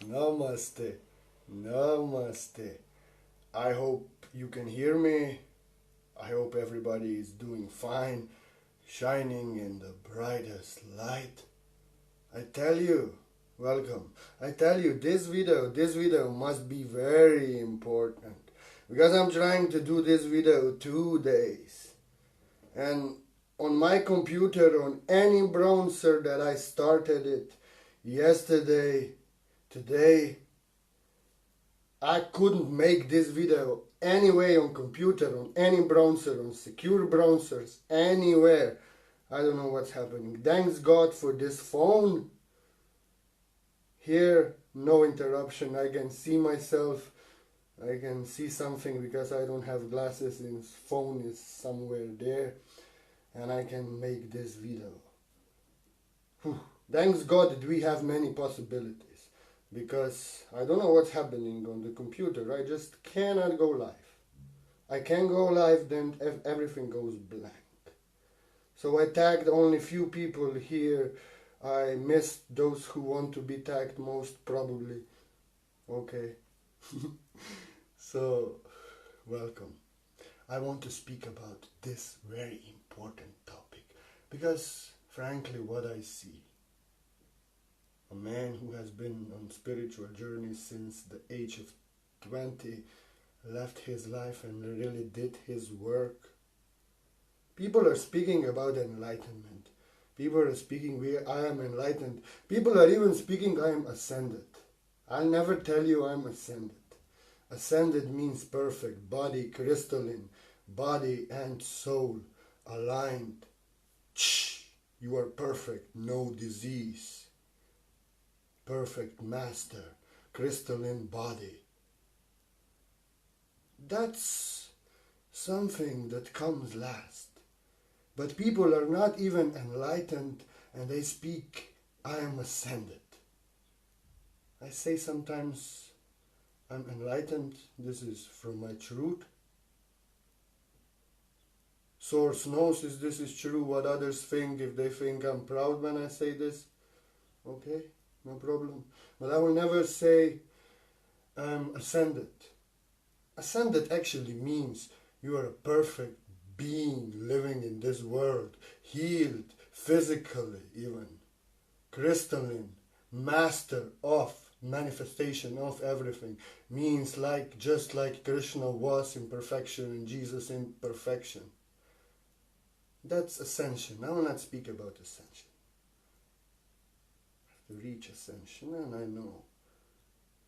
Namaste. Namaste. I hope you can hear me. I hope everybody is doing fine, shining in the brightest light. I tell you, welcome. I tell you, this video must be very important because I'm trying to do this video 2 days. And on my computer, on any browser that I started it yesterday, today, I couldn't make this video anyway on computer, on any browser, on secure browsers, anywhere. I don't know what's happening. Thanks God for this phone. Here, no interruption. I can see myself. I can see something because I don't have glasses and his phone is somewhere there. And I can make this video. Whew. Thanks God that we have many possibilities. Because I don't know what's happening on the computer. I just cannot go live. I can go live, then everything goes blank. So I tagged only few people here. I missed those who want to be tagged most probably. Okay. So, welcome. I want to speak about this very important topic. Because, frankly, what I see, a man who has been on spiritual journey since the age of 20, left his life and really did his work. People are speaking about enlightenment. People are speaking, I am enlightened. People are even speaking, I am ascended. I'll never tell you I'm ascended. Ascended means perfect, body crystalline, body and soul aligned. You are perfect, no disease. Perfect master, crystalline body. That's something that comes last. But people are not even enlightened and they speak, I am ascended. I say sometimes, I'm enlightened, this is from my truth. Source knows if this is true, what others think, if they think I'm proud when I say this. Okay, no problem. But I will never say I'm ascended. Ascended actually means you are a perfect being living in this world, healed, physically even, crystalline, master of manifestation of everything. Means like just like Krishna was in perfection and Jesus in perfection. That's ascension. I will not speak about ascension. I have to reach ascension, and I know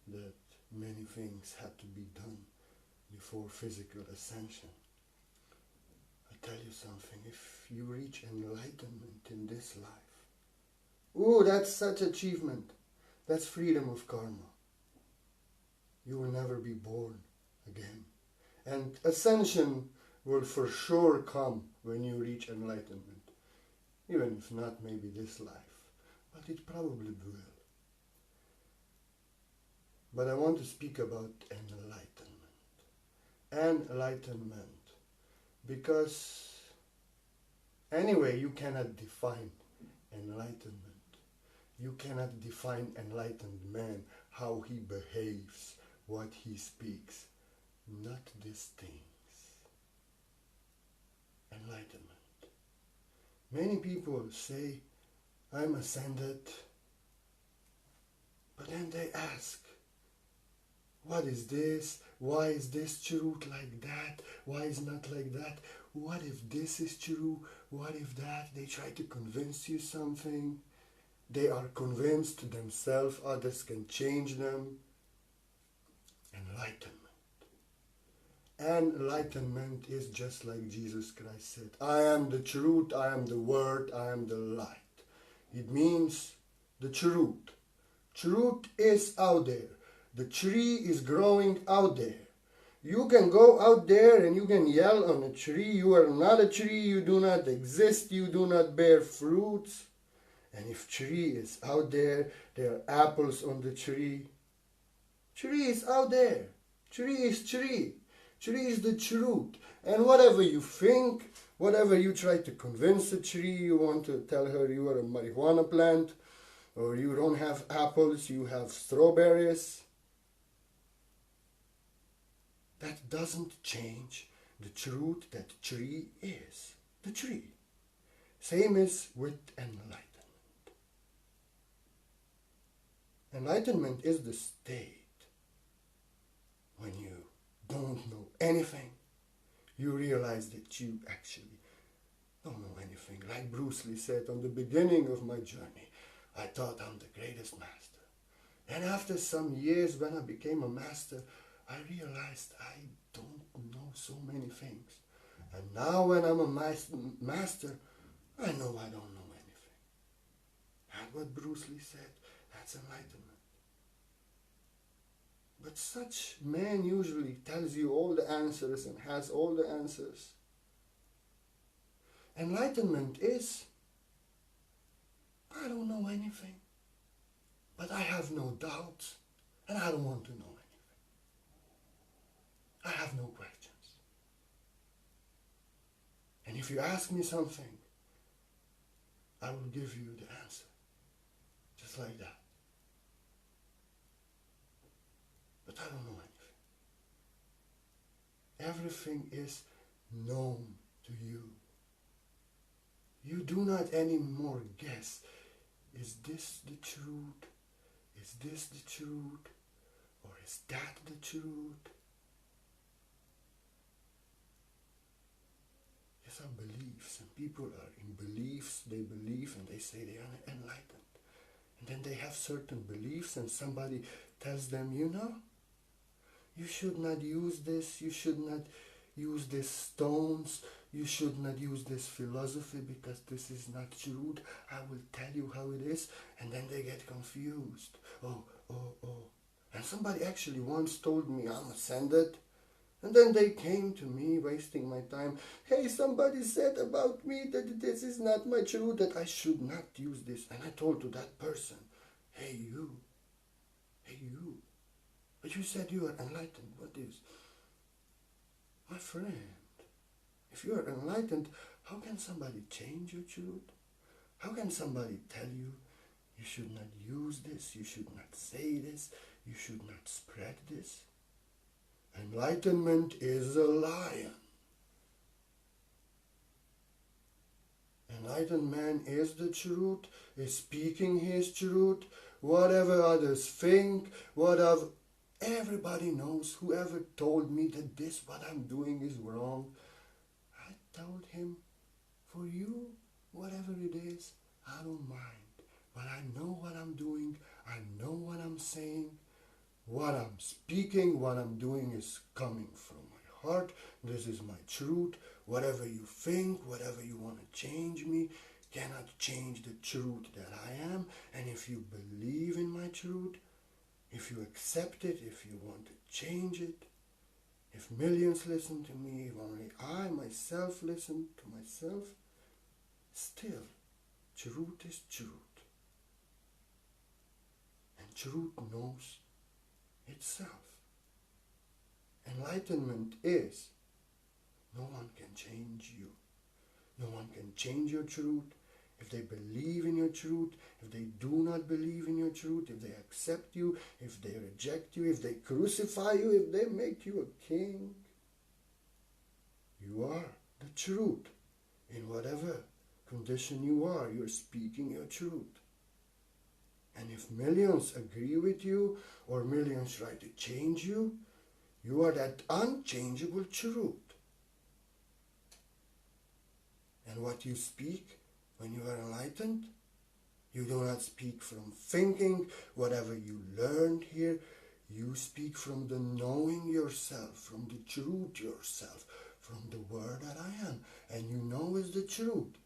that many things had to be done before physical ascension. I tell you something, if you reach enlightenment in this life, ooh, that's such achievement. That's freedom of karma. You will never be born again. And ascension will for sure come when you reach enlightenment. Even if not maybe this life, but it probably will. But I want to speak about enlightenment. Because anyway, you cannot define enlightenment. You cannot define enlightened man, how he behaves, what he speaks. Not these things. Enlightenment. Many people say, I'm ascended. But then they ask, what is this? Why is this truth like that? Why is not like that? What if this is true? What if that? They try to convince you something. They are convinced themselves. Others can change them. Enlightenment. Enlightenment is just like Jesus Christ said. I am the truth. I am the word. I am the light. It means the truth. Truth is out there. The tree is growing out there. You can go out there and you can yell on a tree, you are not a tree, you do not exist, you do not bear fruits. And if tree is out there, there are apples on the tree. Tree is out there. Tree is tree. Tree is the truth. And whatever you think, whatever you try to convince a tree, you want to tell her you are a marijuana plant, or you don't have apples, you have strawberries. That doesn't change the truth that tree is the tree. Same is with enlightenment. Enlightenment is the state when you don't know anything. You realize that you actually don't know anything. Like Bruce Lee said on the beginning of my journey, I thought I'm the greatest master. And after some years when I became a master, I realized I don't know so many things. And now when I'm a master, I know I don't know anything. And what Bruce Lee said, that's enlightenment. But such man usually tells you all the answers and has all the answers. Enlightenment is, I don't know anything, but I have no doubts, and I don't want to know anything. I have no questions. And if you ask me something, I will give you the answer, just like that. But I don't know anything. Everything is known to you. You do not anymore guess, is this the truth? Is this the truth? Or is that the truth? These are beliefs, and people are in beliefs, they believe and they say they are enlightened. And then they have certain beliefs and somebody tells them, you know, you should not use this, you should not use these stones, you should not use this philosophy because this is not truth. I will tell you how it is. And then they get confused. Oh. And somebody actually once told me I'm ascended. And then they came to me wasting my time. Hey, somebody said about me that this is not my truth, that I should not use this. And I told to that person, hey you, but you said you are enlightened. What is? My friend, if you are enlightened, how can somebody change your truth? How can somebody tell you, you should not use this, you should not say this, you should not spread this? Enlightenment is a lion. Enlightened man is the truth, is speaking his truth. Whatever others think, whatever everybody knows, whoever told me that this, what I'm doing is wrong, I told him, for you, whatever it is, I don't mind. But I know what I'm doing, I know what I'm saying, what I'm speaking, what I'm doing is coming from my heart. This is my truth. Whatever you think, whatever you want to change me, cannot change the truth that I am. And if you believe in my truth, if you accept it, if you want to change it, if millions listen to me, if only I myself listen to myself, still, truth is truth. And truth knows itself. Enlightenment is, no one can change you. No one can change your truth. If they believe in your truth, if they do not believe in your truth, if they accept you, if they reject you, if they crucify you, if they make you a king, you are the truth. In whatever condition you are, you're speaking your truth. And if millions agree with you, or millions try to change you, you are that unchangeable truth. And what you speak when you are enlightened, you do not speak from thinking, whatever you learned here, you speak from the knowing yourself, from the truth yourself, from the word that I am. And you know is the truth.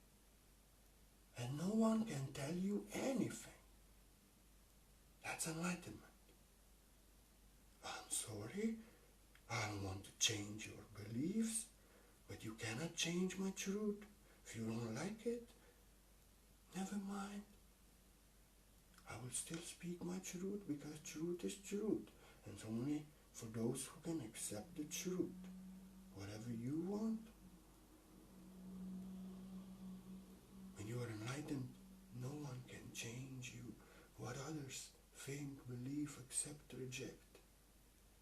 And no one can tell you anything. That's enlightenment. I'm sorry, I don't want to change your beliefs, but you cannot change my truth. If you don't like it, never mind. I will still speak my truth because truth is truth. And it's only for those who can accept the truth. Whatever you want. When you are enlightened, no one can change you. others think, believe, accept, reject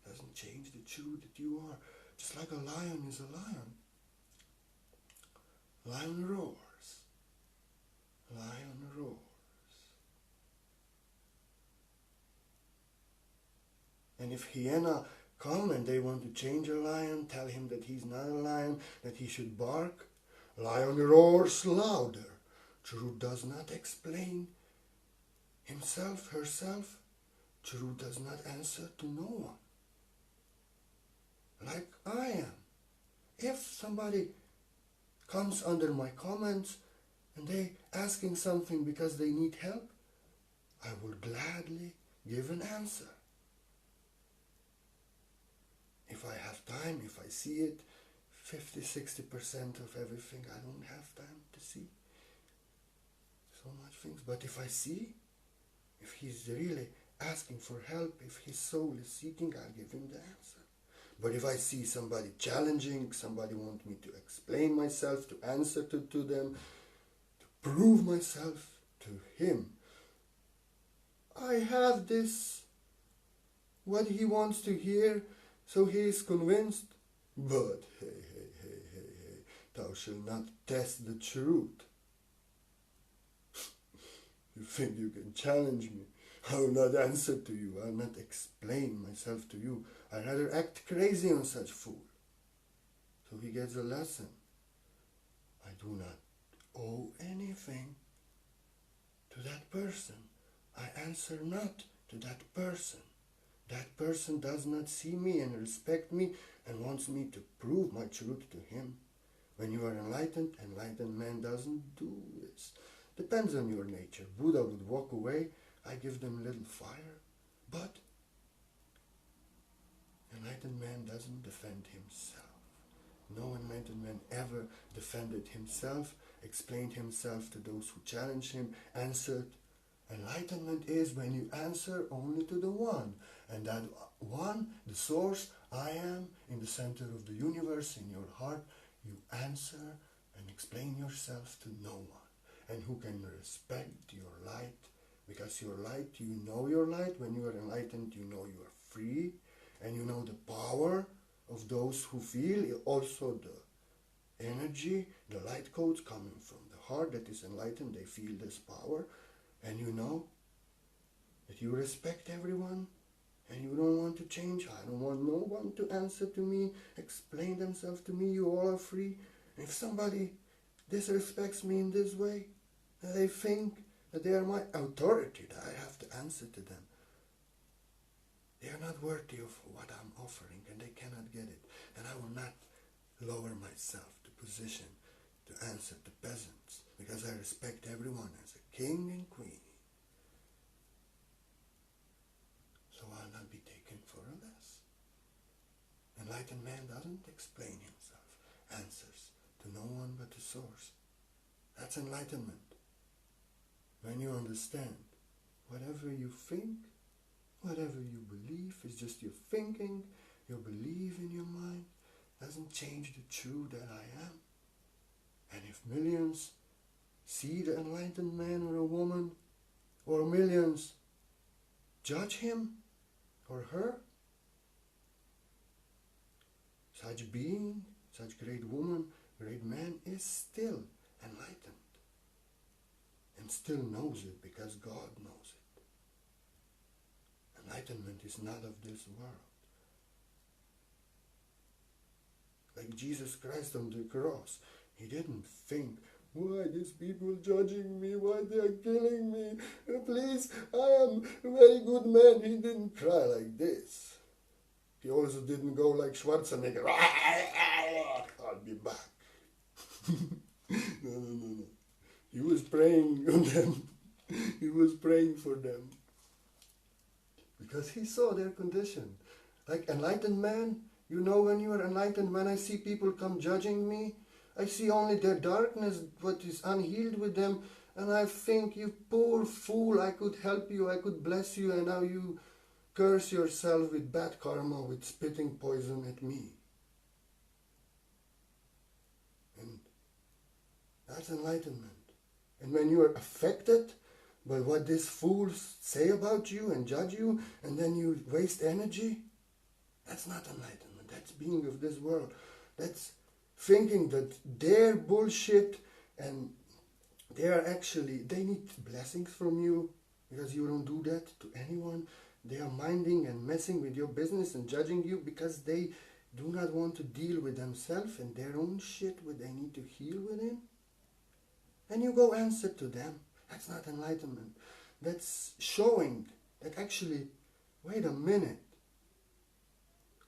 doesn't change the truth that you are. Just like a lion is a lion. Lion roars. Lion roars. And if hyena come and they want to change a lion, tell him that he's not a lion, that he should bark, lion roars louder. Truth does not explain himself, herself. Truth does not answer to no one. Like I am. If somebody comes under my comments and they asking something because they need help, I will gladly give an answer. If I have time, if I see it, 50-60% of everything I don't have time to see. So much things. But if I see, if he's really asking for help, if his soul is seeking, I'll give him the answer. But if I see somebody challenging, somebody wants me to explain myself, to answer to them, to prove myself to him, I have this, what he wants to hear, so he is convinced. But hey, thou shalt not test the truth. You think you can challenge me? I will not answer to you. I will not explain myself to you. I rather act crazy on such fool. So he gets a lesson. I do not owe anything to that person. I answer not to that person. That person does not see me and respect me and wants me to prove my truth to him. When you are enlightened, enlightened man doesn't do this. Depends on your nature. Buddha would walk away. I give them a little fire. But enlightened man doesn't defend himself. No enlightened man ever defended himself, explained himself to those who challenged him, answered. Enlightenment is when you answer only to the one. And that one, the source, I am, in the center of the universe, in your heart, you answer and explain yourself to no one. And who can respect your light? Because your light, you know your light. When you are enlightened, you know you are free. And you know the power of those who feel. Also the energy, the light codes coming from the heart that is enlightened. They feel this power. And you know that you respect everyone. And you don't want to change. I don't want no one to answer to me, explain themselves to me. You all are free. And if somebody disrespects me in this way, they think that they are my authority, that I have to answer to them. They are not worthy of what I'm offering, and they cannot get it. And I will not lower myself to position to answer to peasants, because I respect everyone as a king and queen. So I'll not be taken for a less. Enlightened man doesn't explain himself, answers to no one but the source. That's enlightenment. When you understand, whatever you think, whatever you believe is just your thinking, your belief in your mind, doesn't change the truth that I am. And if millions see the enlightened man or a woman, or millions judge him or her, such being, such great woman, great man is still enlightened. And still knows it because God knows it. Enlightenment is not of this world. Like Jesus Christ on the cross, he didn't think, why these people judging me, why they are killing me, please, I am a very good man. He didn't cry like this. He also didn't go like Schwarzenegger, I'll be back. No. He was praying on them. He was praying for them. Because he saw their condition. Like enlightened man, you know, when you are enlightened, when I see people come judging me, I see only their darkness, what is unhealed with them, and I think, you poor fool, I could help you, I could bless you, and now you curse yourself with bad karma, with spitting poison at me. And that's enlightenment. And when you are affected But what these fools say about you and judge you, and then you waste energy, that's not enlightenment. That's being of this world. That's thinking that their bullshit and they need blessings from you because you don't do that to anyone. They are minding and messing with your business and judging you because they do not want to deal with themselves and their own shit what they need to heal within. And you go answer to them. That's not enlightenment. That's showing that actually, wait a minute.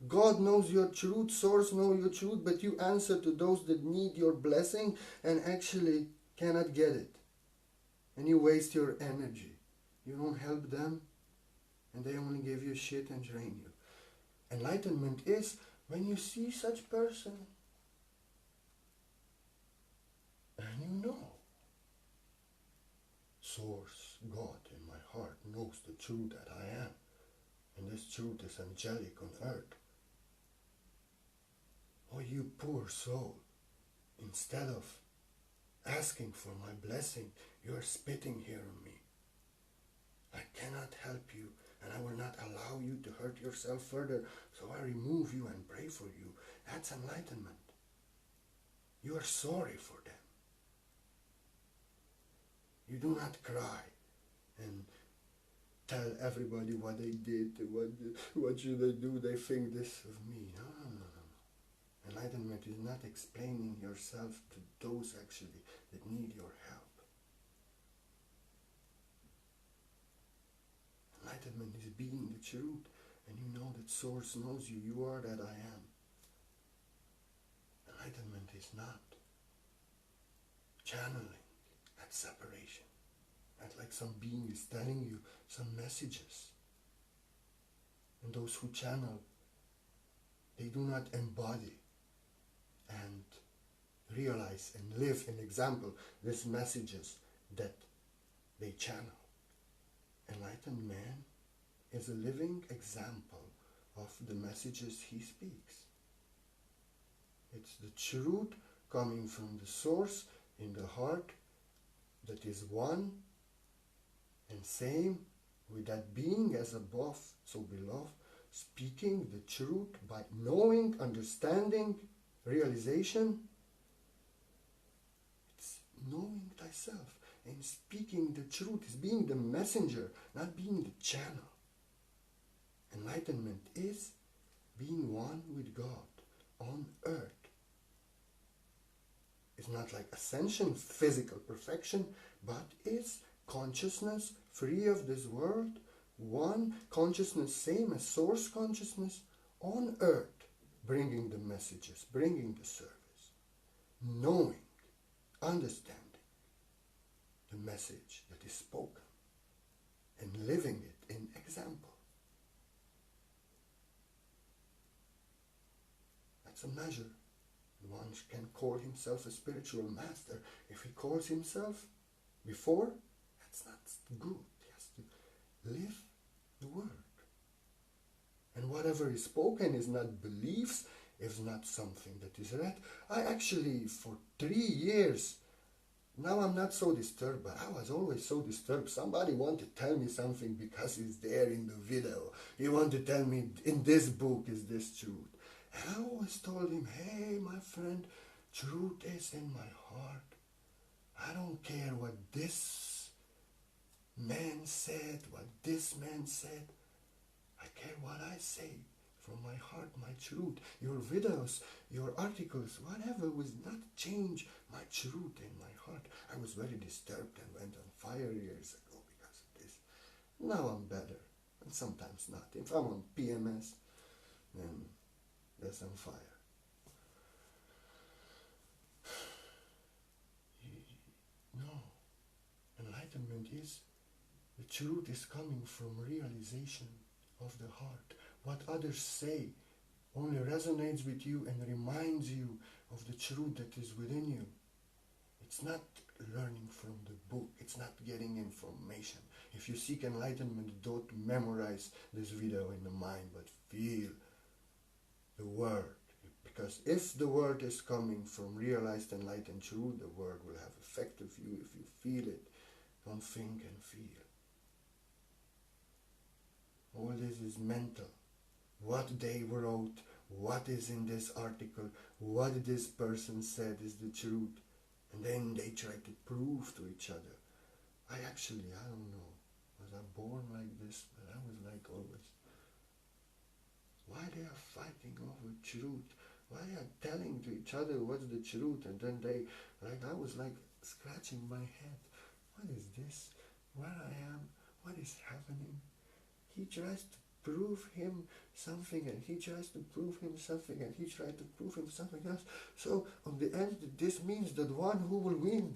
God knows your truth, Source knows your truth, but you answer to those that need your blessing and actually cannot get it. And you waste your energy. You don't help them, and they only give you shit and drain you. Enlightenment is when you see such person, and you know, Source, God in my heart knows the truth that I am, and this truth is angelic on earth. Oh, you poor soul, instead of asking for my blessing, you are spitting here on me. I cannot help you, and I will not allow you to hurt yourself further, so I remove you and pray for you. That's enlightenment. You are sorry for them. You do not cry and tell everybody what they did, what should they do, they think this of me. No. Enlightenment is not explaining yourself to those actually that need your help. Enlightenment is being the truth, and you know that Source knows you. You are that I am. Enlightenment is not channeling that separation. Not like some being is telling you some messages. And those who channel, they do not embody and realize and live in example these messages that they channel. Enlightened man is a living example of the messages he speaks. It's the truth coming from the Source in the heart that is one and same with that being as above, so beloved, speaking the truth by knowing, understanding, realization. It's knowing thyself and speaking the truth is being the messenger, not being the channel. Enlightenment is being one with God on earth. It's not like ascension, physical perfection, but it's consciousness free of this world, one consciousness same as Source consciousness on earth, bringing the messages, bringing the service, knowing, understanding the message that is spoken and living it in example. That's a measure. One can call himself a spiritual master. If he calls himself before, that's not good. He has to live the word. And whatever is spoken is not beliefs, is not something that is read. I actually, for 3 years, now I'm not so disturbed, but I was always so disturbed. Somebody wanted to tell me something because it's there in the video. He wanted to tell me, in this book is this truth. And I always told him, hey, my friend, truth is in my heart. I don't care what this man said, what this man said. I care what I say from my heart, my truth. Your videos, your articles, whatever will not change my truth in my heart. I was very disturbed and went on fire years ago because of this. Now I'm better, and sometimes not. If I'm on PMS, then there's on fire. No. Enlightenment is, the truth is coming from realization of the heart. What others say only resonates with you and reminds you of the truth that is within you. It's not learning from the book. It's not getting information. If you seek enlightenment, don't memorize this video in the mind, but feel the word. Because if the word is coming from realized enlightened truth, the word will have effect of you if you feel it. don't think and feel. All this is mental. What they wrote, what is in this article, what this person said is the truth. And then they try to prove to each other. I don't know. Was I born like this? But I was like always. Why they are fighting over truth? Why are telling to each other what's the truth? And then I was like scratching my head. What is this? Where I am? What is happening? He tries to prove him something, and he tries to prove him something, and he tries to prove him something else. So on the end, this means that one who will win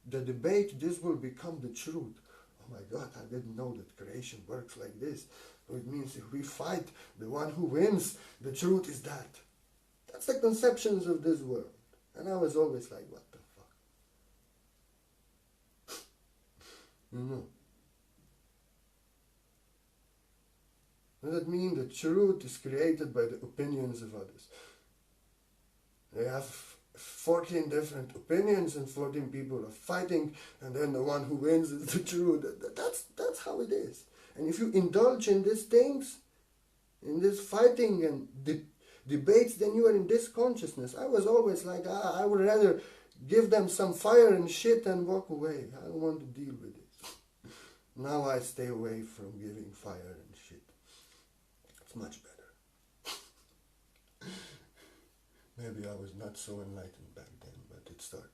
the debate, this will become the truth. Oh my God, I didn't know that creation works like this. So it means if we fight, the one who wins, the truth is that. That's the conceptions of this world. And I was always like, what the fuck? You know. Does that mean the truth is created by the opinions of others? They have 14 different opinions and 14 people are fighting, and then the one who wins is the truth. That's how it is. And if you indulge in these things, in this fighting and debates, then you are in this consciousness. I was always like, I would rather give them some fire and shit and walk away. I don't want to deal with it. Now I stay away from giving fire and shit. It's much better. Maybe I was not so enlightened back then, but it started.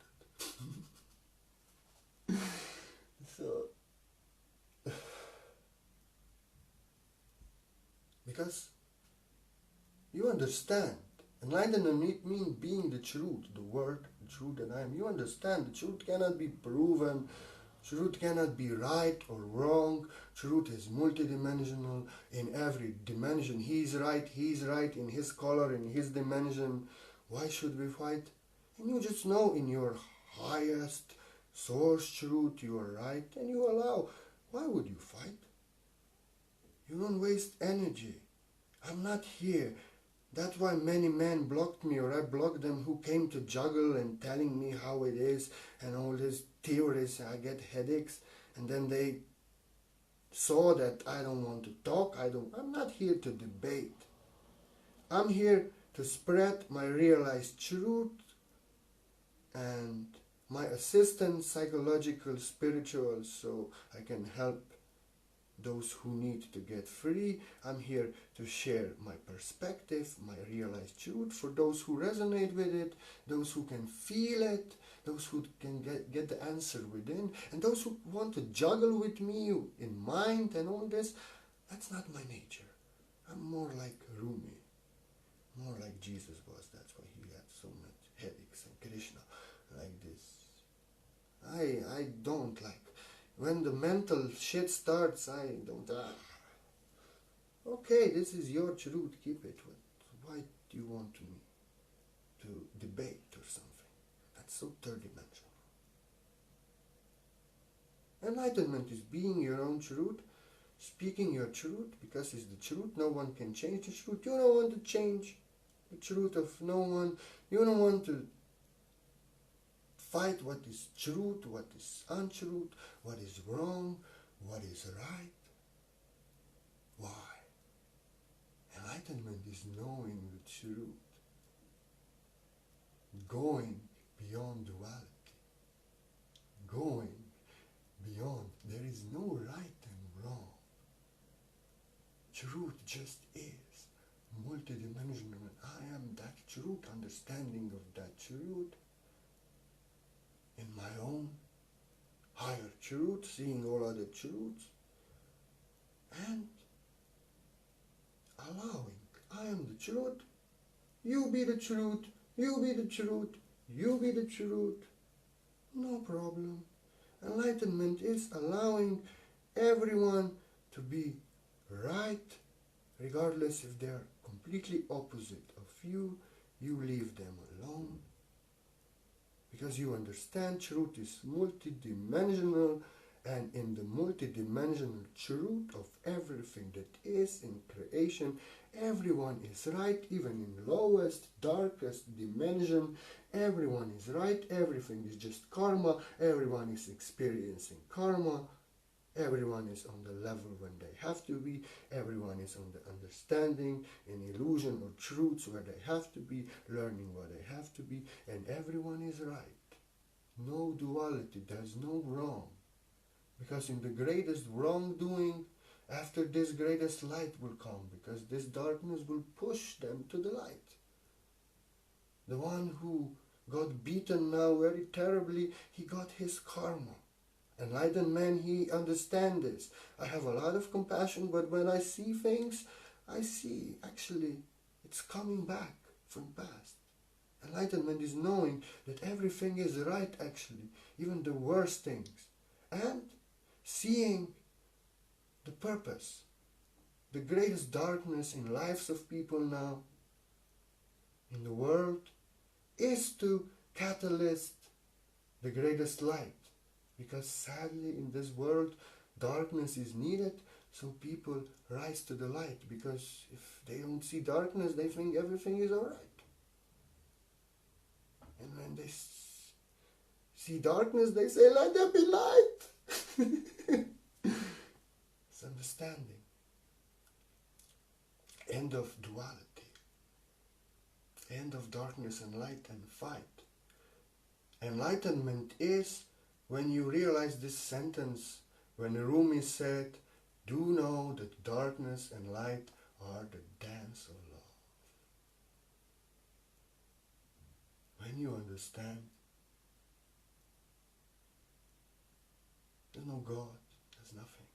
So, because you understand, enlightenment means being the truth, the word, the truth that I am. You understand the truth cannot be proven. Truth cannot be right or wrong. Truth is multidimensional in every dimension. He's right in his color, in his dimension. Why should we fight? And you just know in your highest source truth you are right, and you allow. Why would you fight? You don't waste energy. I'm not here. That's why many men blocked me, or I blocked them, who came to juggle and telling me how it is and all these theories. I get headaches, and then they saw that I don't want to talk. I'm not here to debate. I'm here to spread my realized truth and my assistance, psychological, spiritual, so I can help those who need to get free. I'm here to share my perspective, my realized truth for those who resonate with it, those who can feel it, those who can get the answer within, and those who want to juggle with me in mind and all this. That's not my nature. I'm more like Rumi, more like Jesus was. That's why he had so much headaches, and Krishna like this. I don't like. When the mental shit starts, I don't. Okay, this is your truth, keep it. Why do you want me to debate or something? That's so third dimensional. Enlightenment is being your own truth, speaking your truth, because it's the truth. No one can change the truth. You don't want to change the truth of no one. You don't want to fight what is truth, what is untruth, what is wrong, what is right. Why? Enlightenment is knowing the truth, going beyond duality, going beyond. There is no right and wrong. Truth just is multidimensional, and I am that truth, understanding of that truth in my own higher truth, seeing all other truths, and allowing. I am the truth, you be the truth, you be the truth, you be the truth. No problem. Enlightenment is allowing everyone to be right, regardless if they are completely opposite of you. You leave them alone, because you understand truth is multidimensional, and in the multidimensional truth of everything that is in creation, everyone is right, even in lowest, darkest dimension. Everyone is right, everything is just karma, everyone is experiencing karma, everyone is on the level when they have to be, everyone is on the understanding, in illusion or truths where they have to be, learning what they have to be, and everyone is right. No duality, there's no wrong. Because in the greatest wrongdoing, after this greatest light will come, because this darkness will push them to the light. The one who got beaten now very terribly, he got his karma. Enlightened man, he understands this. I have a lot of compassion, but when I see things, I see actually it's coming back from past. Enlightenment is knowing that everything is right actually, even the worst things. And seeing the purpose. The greatest darkness in lives of people now, in the world, is to catalyst the greatest light. Because sadly in this world, darkness is needed, so people rise to the light. Because if they don't see darkness, they think everything is alright. And when they see darkness, they say, let there be light. It's understanding. End of duality. End of darkness and light and fight. Enlightenment is when you realize this sentence, when Rumi said, do know that darkness and light are the dance of love. When you understand, there's no God, there's nothing.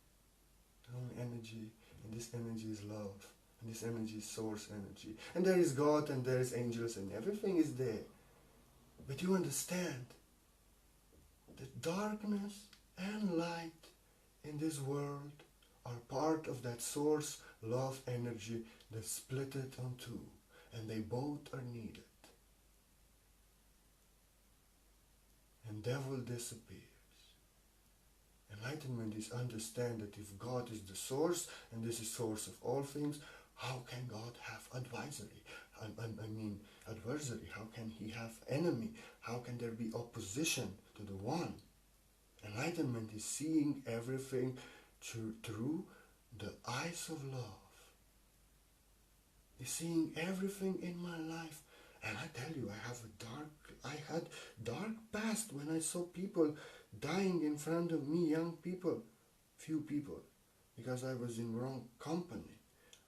There's only energy, and this energy is love, and this energy is source energy. And there is God, and there is angels, and everything is there. But you understand that darkness and light in this world are part of that source love energy that's split it on two, and they both are needed. And devil disappears. Enlightenment is understand that if God is the source, and this is source of all things, how can God have advisory? Adversary. How can he have enemy? How can there be opposition to the one? Enlightenment is seeing everything through the eyes of love. Is seeing everything in my life. And I tell you, I had dark past when I saw people dying in front of me, young people, few people, because I was in wrong company.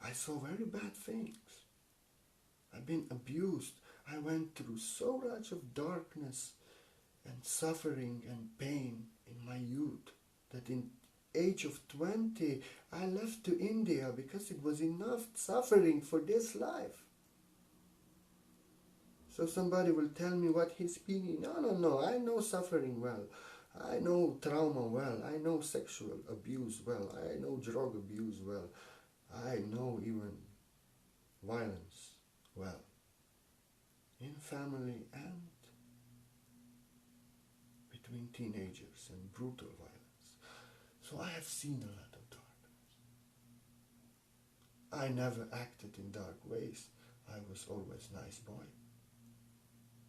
I saw very bad things. I've been abused. I went through so much of darkness and suffering and pain in my youth that in age of 20 I left to India because it was enough suffering for this life. So somebody will tell me what he's speaking. No, I know suffering well. I know trauma well. I know sexual abuse well. I know drug abuse well. I know even violence well. In family and between teenagers and brutal violence. So I have seen a lot of darkness. I never acted in dark ways. I was always a nice boy.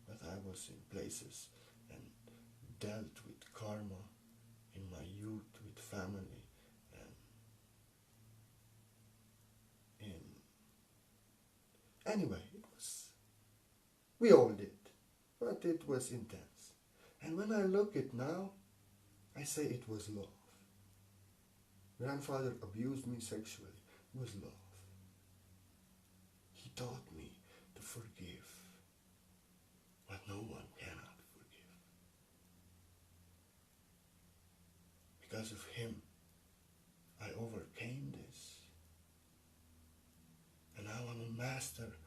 But I was in places and dealt with karma in my youth, with family, and anyway, we all did, but it was intense. And when I look at now, I say it was love. Grandfather abused me sexually. It was love. He taught me to forgive what no one cannot forgive. Because of him, I overcame this. And now I'm a master.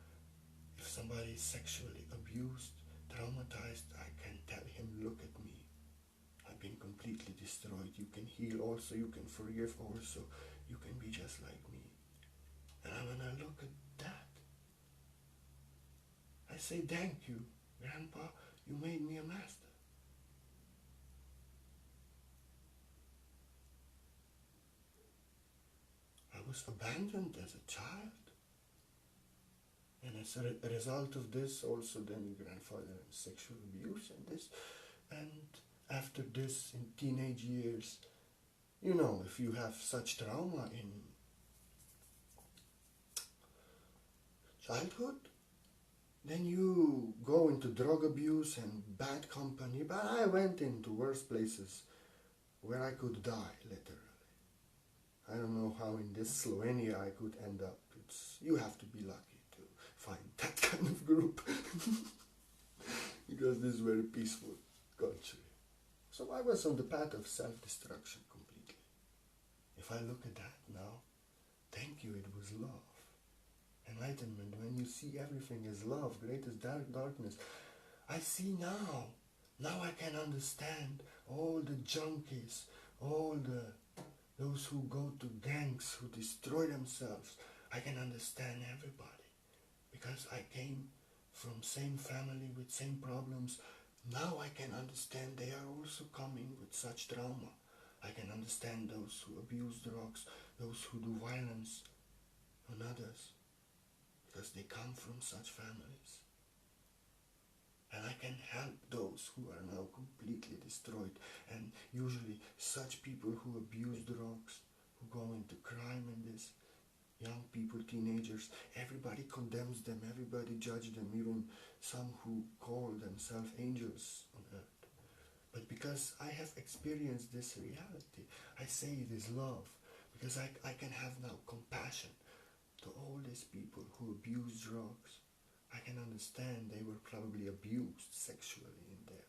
If somebody is sexually abused, traumatized, I can tell him, look at me. I've been completely destroyed. You can heal also, you can forgive also. You can be just like me. And when I look at that, I say, thank you, Grandpa, you made me a master. was abandoned as a child. And as a result of this, also then grandfather and sexual abuse and this. And after this, in teenage years, you know, if you have such trauma in childhood, then you go into drug abuse and bad company. But I went into worse places where I could die, literally. I don't know how in this Slovenia I could end up. You have to be lucky to find that kind of group. Because this is very peaceful country. So I was on the path of self-destruction completely. If I look at that now, thank you, it was love. Enlightenment, when you see everything as love, greatest darkness, I see now. Now I can understand all the junkies, those who go to gangs, who destroy themselves. I can understand everybody. Because I came from same family with same problems. Now I can understand they are also coming with such trauma. I can understand those who abuse drugs, those who do violence on others. Because they come from such families. And I can help those who are now completely destroyed. And usually such people who abuse drugs, who go into crime and this, young people, teenagers, everybody condemns them, everybody judges them, even some who call themselves angels on earth. But because I have experienced this reality, I say it is love. Because I can have now compassion to all these people who abuse drugs. I can understand they were probably abused sexually in their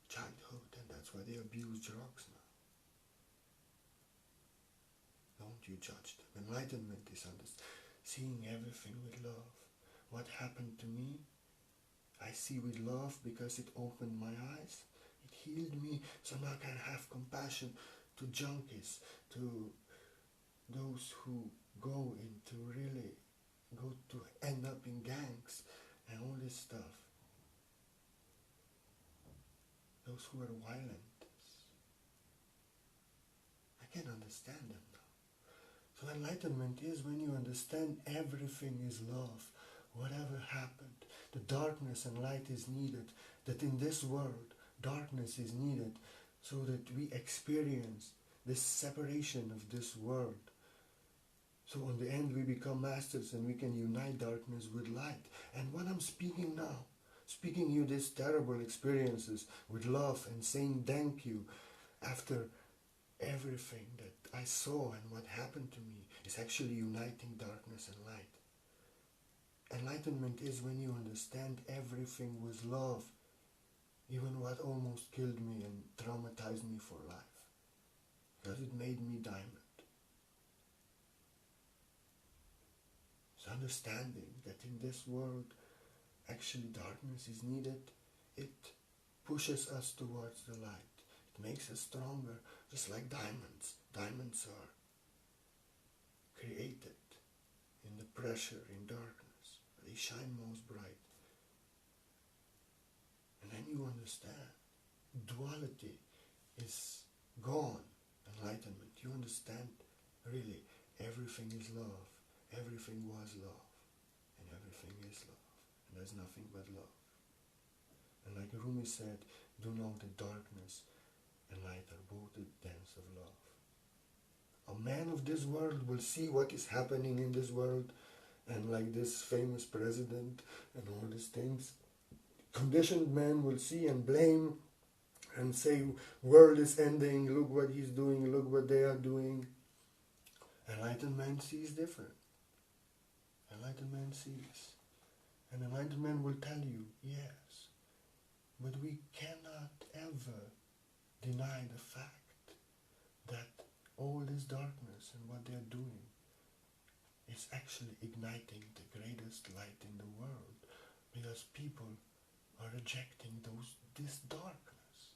childhood, and that's why they abuse drugs now. Don't you judge them. Enlightenment is seeing everything with love. What happened to me, I see with love because it opened my eyes. It healed me, so now I can have compassion to junkies, to those who go to end up in gangs and all this stuff. Those who are violent. I can understand them now. So enlightenment is when you understand everything is love. Whatever happened, the darkness and light is needed. That in this world, darkness is needed so that we experience this separation of this world. So in the end we become masters and we can unite darkness with light. And what I'm speaking now, speaking you these terrible experiences with love and saying thank you after everything that I saw and what happened to me is actually uniting darkness and light. Enlightenment is when you understand everything was love, even what almost killed me and traumatized me for life, because it made me diamond. It's understanding that in this world actually darkness is needed. It pushes us towards the light. It makes us stronger, just like diamonds. Diamonds are created in the pressure, in darkness. They shine most bright. And then you understand. Duality is gone. Enlightenment. You understand really everything is love. Everything was love. And everything is love. And there's nothing but love. And like Rumi said, do know that darkness and light are both the dance of love. A man of this world will see what is happening in this world, and like this famous president and all these things, conditioned man will see and blame and say, world is ending, look what he's doing, look what they are doing. Enlightened man sees different. Enlightened man sees. And enlightened man will tell you, yes, but we cannot ever deny the fact that all this darkness and what they are doing is actually igniting the greatest light in the world, because people are rejecting this darkness,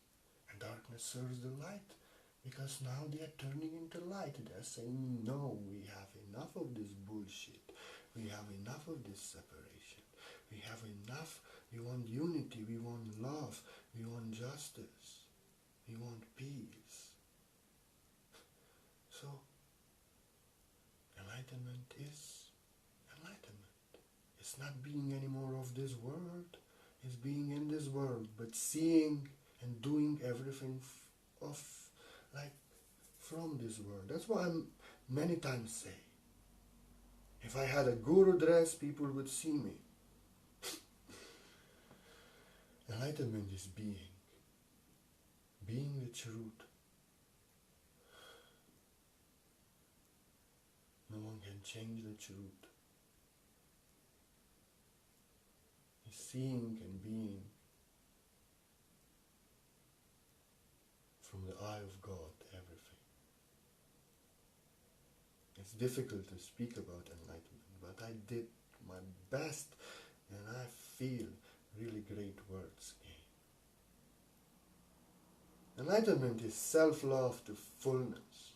and darkness serves the light, because now they are turning into light. They are saying, no, we have enough of this bullshit, we have enough of this separation, we have enough, we want unity, we want love, we want justice, we want peace. So enlightenment is enlightenment. It's not being any more of this world. It's being in this world, but seeing and doing everything of like from this world. That's why I many times say, if I had a guru dress, people would see me. Enlightenment is being the truth. No one can change the truth. It's seeing and being from the eye of God everything. It's difficult to speak about enlightenment, but I did my best and I feel really great words came. Enlightenment is self-love to fullness.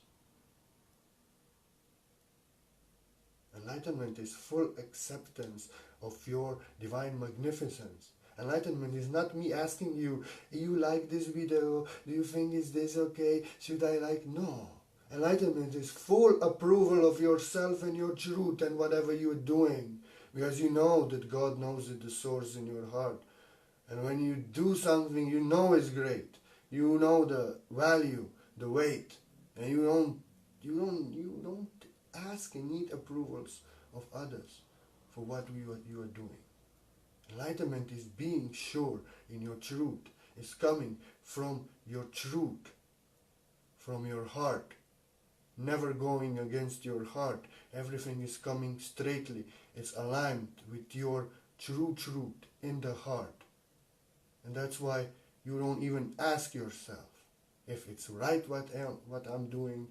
Enlightenment is full acceptance of your divine magnificence. Enlightenment is not me asking you, you like this video, do you think is this okay, should I like, no. Enlightenment is full approval of yourself and your truth and whatever you're doing, because you know that God knows it, the source in your heart. And when you do something you know is great, you know the value, the weight, and you don't ask and need approvals of others for what you are doing. Enlightenment is being sure in your truth. It's coming from your truth, from your heart, never going against your heart. Everything is coming straightly. It's aligned with your true truth in the heart. And that's why you don't even ask yourself if it's right what I'm doing,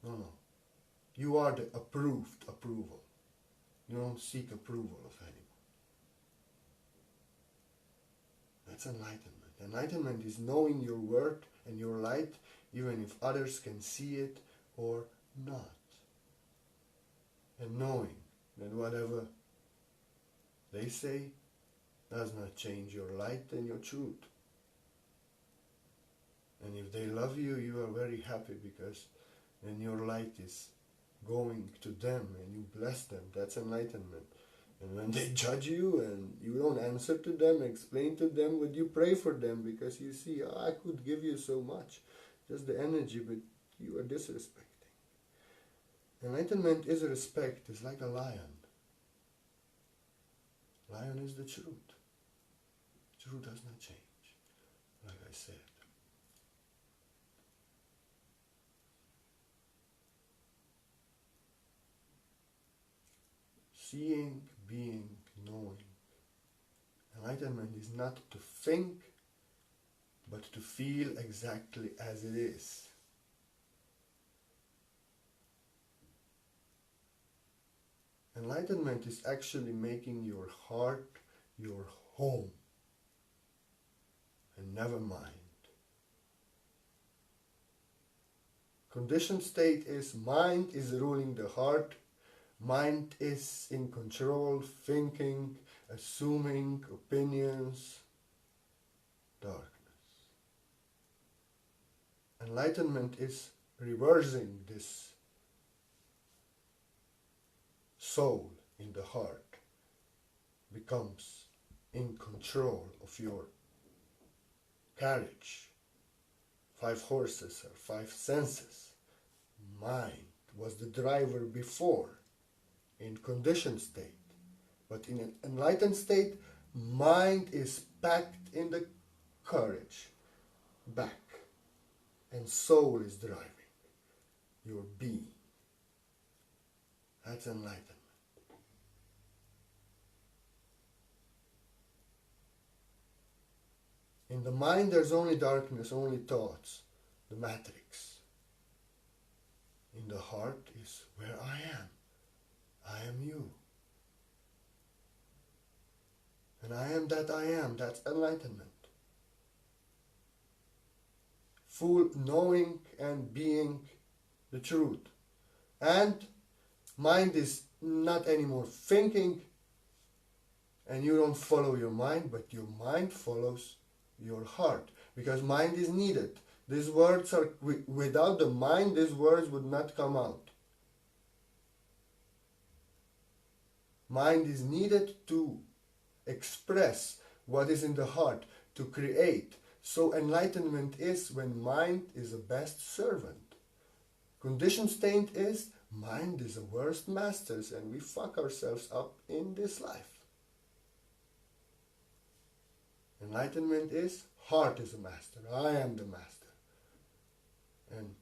no. You are the approved approval. You don't seek approval of anyone. That's enlightenment. Enlightenment is knowing your worth and your light, even if others can see it or not. And knowing that whatever they say does not change your light and your truth. And if they love you, you are very happy because then your light is going to them and you bless them. That's enlightenment. And when they judge you and you don't answer to them, explain to them, but you pray for them because you see, I could give you so much, just the energy, but you are disrespecting. Enlightenment is respect. It's like a lion. Lion is the truth. Truth does not change, like I said. Seeing, being, knowing. Enlightenment is not to think, but to feel exactly as it is. Enlightenment is actually making your heart your home, and never mind. Conditioned state is mind is ruling the heart. Mind is in control, thinking, assuming, opinions, darkness. Enlightenment is reversing this soul in the heart, becomes in control of your carriage. 5 horses or 5 senses. Mind was the driver before, in conditioned state. But in an enlightened state, mind is packed in the courage back, and soul is driving your being. That's enlightenment. In the mind there's only darkness, only thoughts, the matrix. In the heart is where I am. I am you. And I am that I am. That's enlightenment. Full knowing and being the truth. And mind is not anymore thinking, and you don't follow your mind, but your mind follows your heart. Because mind is needed These words are, without the mind, these words would not come out. Mind is needed to express what is in the heart, to create. So enlightenment is when mind is the best servant. Conditioned state is mind is the worst masters, and we fuck ourselves up in this life. Enlightenment is heart is a master. I am the master. And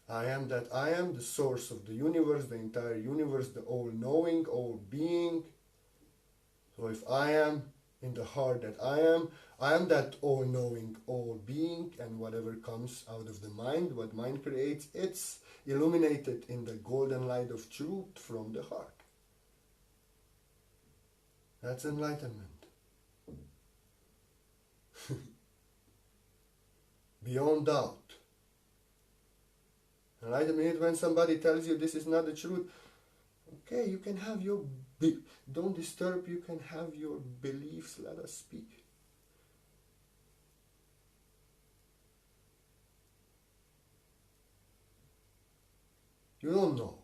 I am that I am, the source of the universe, the entire universe, the all-knowing, all-being. So if I am in the heart that I am that all-knowing, all-being, and whatever comes out of the mind, what mind creates, it's illuminated in the golden light of truth from the heart. That's enlightenment. Beyond doubt. Enlightenment, when somebody tells you this is not the truth, okay, you can have your, don't disturb, you can have your beliefs, let us speak. You don't know.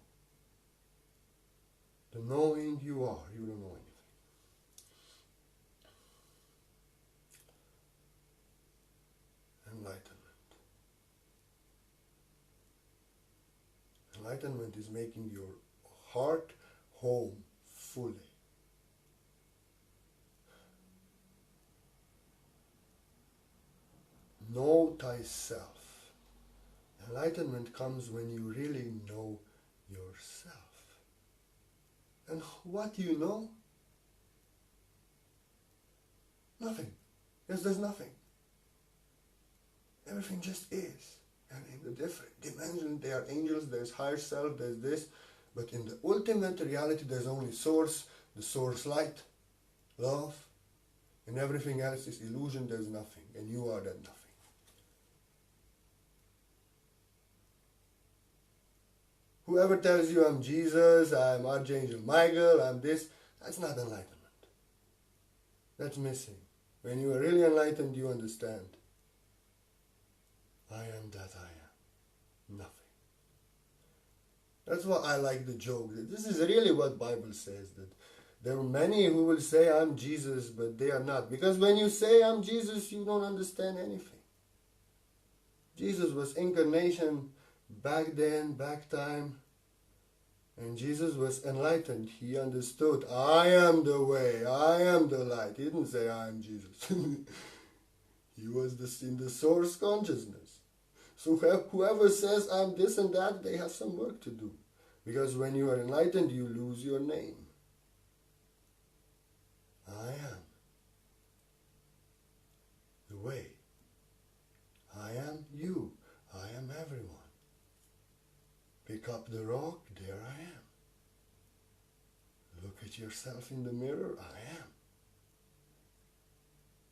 The knowing you are, you don't know anything. Enlightenment. Enlightenment is making your heart home fully. Know thyself. Enlightenment comes when you really know yourself. And what do you know? Nothing. Yes, there's nothing. Everything just is. And in the different dimensions, there are angels, there's higher self, there's this. But in the ultimate reality, there's only source, the source light, love, and everything else is illusion, there's nothing. And you are that nothing. Whoever tells you I'm Jesus, I'm Archangel Michael, I'm this, that's not enlightenment. That's missing. When you are really enlightened, you understand. I am that I am. Nothing. That's why I like the joke. This is really what Bible says, that there are many who will say I'm Jesus, but they are not. Because when you say I'm Jesus, you don't understand anything. Jesus was incarnation back then, back time. And Jesus was enlightened. He understood, I am the way, I am the light. He didn't say I am Jesus. He was in the source consciousness. So whoever says I'm this and that, they have some work to do. Because when you are enlightened, you lose your name. I am the way. I am you. I am everyone. Pick up the rock, there I am. Look at yourself in the mirror, I am.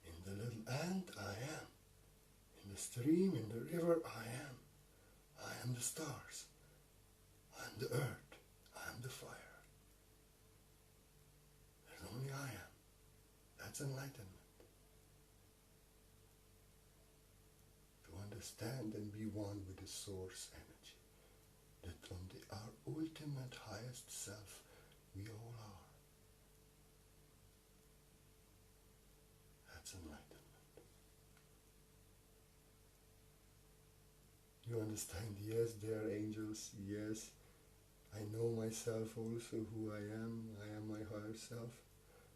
In the little ant, I am. In the stream, in the river, I am. I am the stars. I am the earth. I am the fire. There's only I am. That's enlightenment. To understand and be one with the source energy. That on our ultimate highest self, we all are. That's enlightenment. You understand? Yes, there are angels. Yes, I know myself also, who I am. I am my higher self.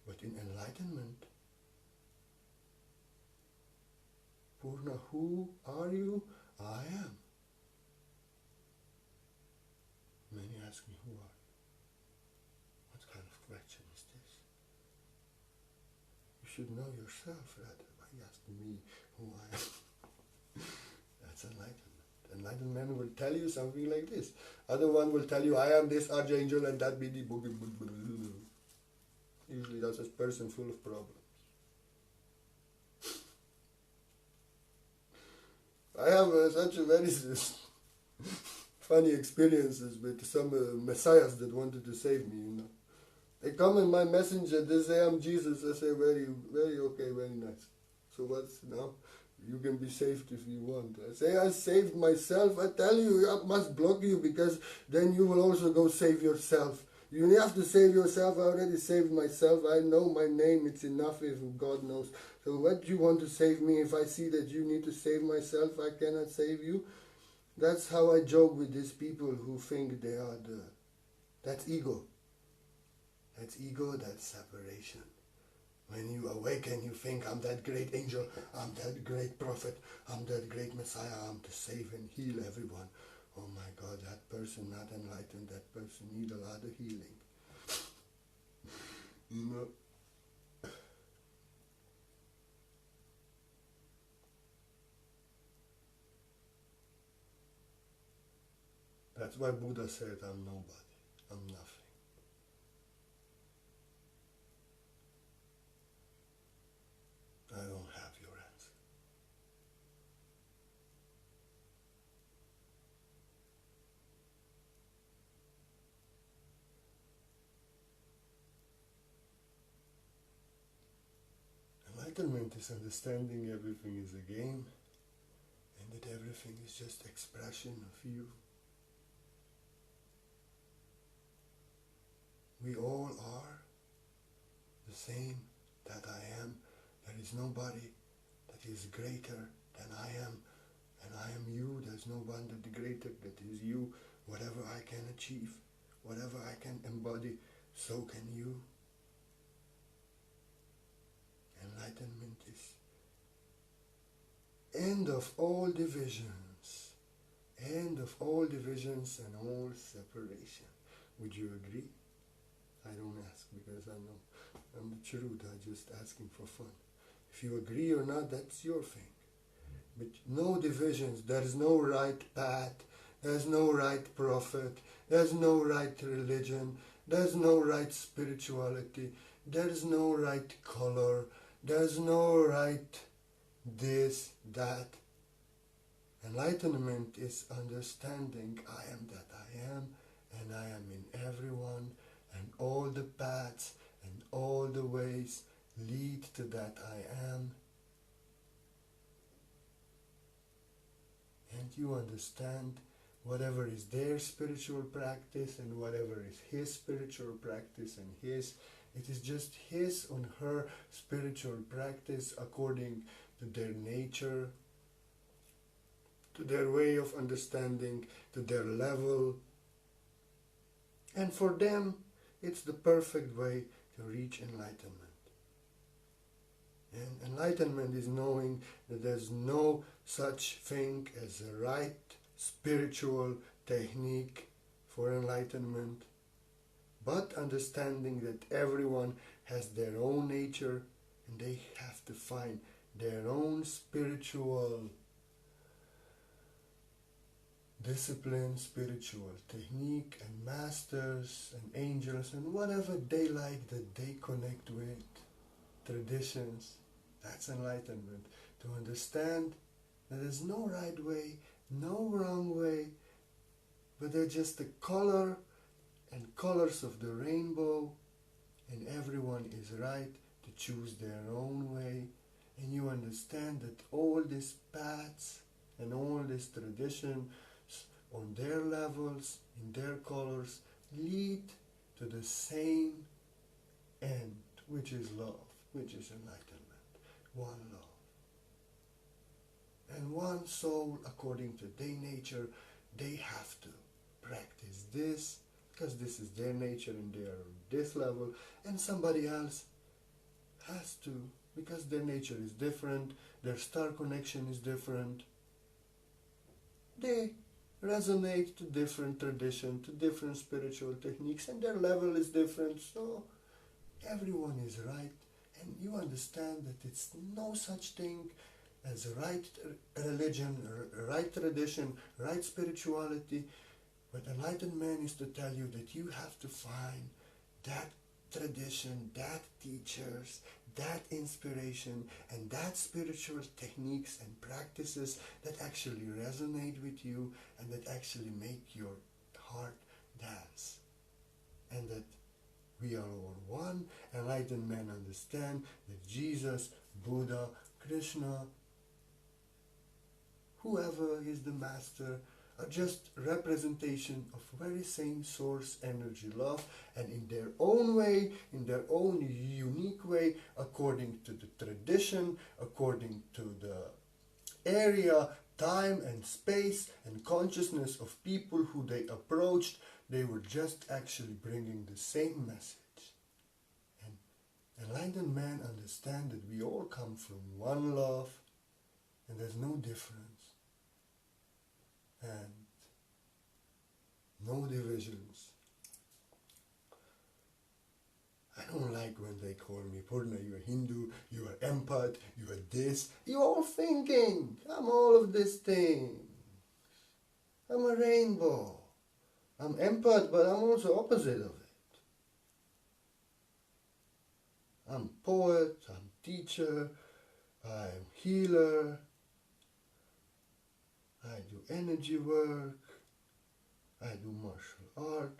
But in enlightenment, Purna, who are you? I am. Many ask me, who are you? What kind of question is this? You should know yourself rather by asking me who I am. That's enlightenment. Enlightened man will tell you something like this. Other one will tell you, I am this archangel and that be the boogie. Usually that's a person full of problems. I have such a very funny experiences with some messiahs that wanted to save me, you know. They come in my messenger, they say I'm Jesus, I say very, very okay, very nice. So what's now? You can be saved if you want. I say I saved myself. I tell you, I must block you because then you will also go save yourself. You have to save yourself. I already saved myself. I know my name. It's enough if God knows. So what you want to save me? If I see that you need to save myself, I cannot save you. That's how I joke with these people who think they are that's ego. That's ego, that's separation. When you awaken, you think, I'm that great angel, I'm that great prophet, I'm that great Messiah, I'm to save and heal everyone. Oh my God, that person not enlightened, that person need a lot of healing. You know? That's why Buddha said, I'm nobody, I'm nothing. I don't have your answer. Enlightenment is understanding everything is a game and that everything is just expression of you. We all are the same that I am. There is nobody that is greater than I am, and I am you. There's no one that is greater that is you. Whatever I can achieve, whatever I can embody, so can you. Enlightenment is end of all divisions, end of all divisions and all separation. Would you agree? I don't ask because I know I'm the truth. I'm just asking for fun. If you agree or not, that's your thing. But no divisions. There's no right path. There's no right prophet. There's no right religion. There's no right spirituality. There's no right color. There's no right this, that. Enlightenment is understanding I am that I am, and I am in everyone, and all the paths and all the ways lead to that I am. And you understand whatever is their spiritual practice and whatever is his spiritual practice and his, it is just his or her spiritual practice according to their nature, to their way of understanding, to their level. And for them, it's the perfect way to reach enlightenment. And enlightenment is knowing that there's no such thing as a right spiritual technique for enlightenment, but understanding that everyone has their own nature and they have to find their own spiritual discipline, spiritual technique, and masters and angels and whatever they like that they connect with, traditions. That's enlightenment. To understand that there's no right way, no wrong way, but they're just the color and colors of the rainbow, and everyone is right to choose their own way. And you understand that all these paths and all these traditions on their levels, in their colors, lead to the same end, which is love, which is enlightenment. One love. And one soul, according to their nature, they have to practice this, because this is their nature and they are on this level, and somebody else has to, because their nature is different, their star connection is different. They resonate to different tradition, to different spiritual techniques, and their level is different, so everyone is right. And you understand that it's no such thing as a right religion, right tradition, right spirituality. But enlightened man is to tell you that you have to find that tradition, that teachers, that inspiration, and that spiritual techniques and practices that actually resonate with you and that actually make your heart dance. And that we are all one. Enlightened men understand that Jesus, Buddha, Krishna, whoever is the master, are just representation of very same source energy love, and in their own way, in their own unique way, according to the tradition, according to the area, time and space and consciousness of people who they approached, they were just actually bringing the same message. And enlightened men understand that we all come from one love and there's no difference and no divisions. I don't like when they call me, Purna, you are Hindu, you are empath, you are this. You're all thinking. I'm all of these things. I'm a rainbow. I'm empath, but I'm also opposite of it. I'm poet, I'm teacher, I'm healer, I do energy work, I do martial art,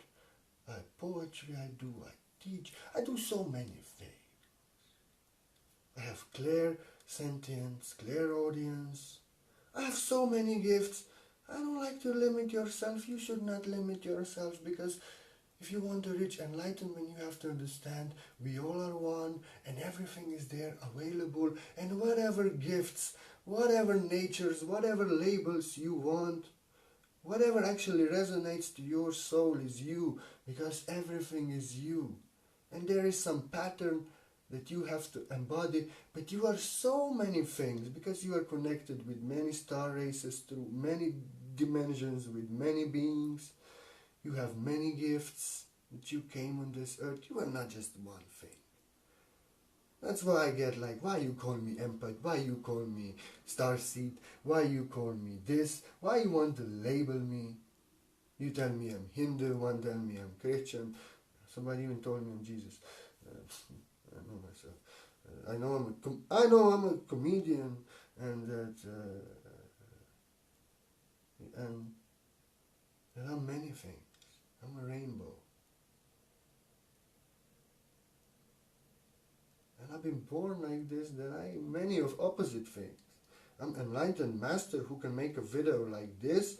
I poetry, I teach. I do so many things. I have clairsentience, clairaudience. I have so many gifts. I don't like to limit yourself. You should not limit yourself, because if you want to reach enlightenment, you have to understand we all are one and everything is there available, and whatever gifts, whatever natures, whatever labels you want, whatever actually resonates to your soul is you, because everything is you. And there is some pattern that you have to embody, but you are so many things, because you are connected with many star races, through many dimensions, with many beings. You have many gifts that you came on this earth. You are not just one thing. That's why I get like, why you call me empath, why you call me starseed, why you call me this, why you want to label me. You tell me I'm Hindu, one tell me I'm Christian. Somebody even told me I'm Jesus. I know myself. I know I'm a comedian, and that and there are many things. I'm a rainbow, and I've been born like this. That I am many of opposite things. I'm enlightened master who can make a video like this,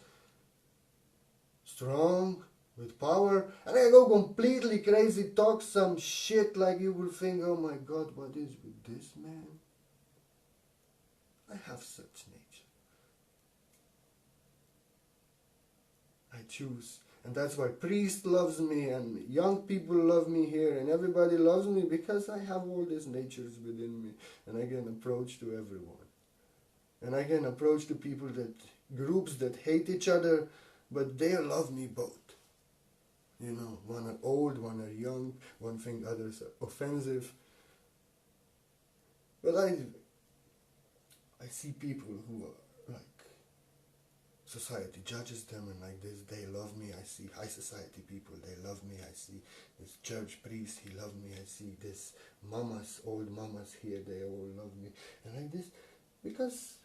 strong, with power, and I go completely crazy, talk some shit like you will think, oh my God, what is with this man? I have such nature. I choose. And that's why priest loves me, and young people love me here, and everybody loves me, because I have all these natures within me, and I can approach to everyone. And I can approach to people groups that hate each other, but they love me both. You know, one are old, one are young, one think others are offensive. But I see people who are like, society judges them and like this, they love me. I see high society people, they love me. I see this church priest, he loves me. I see this mamas, old mamas here, they all love me. And like this, because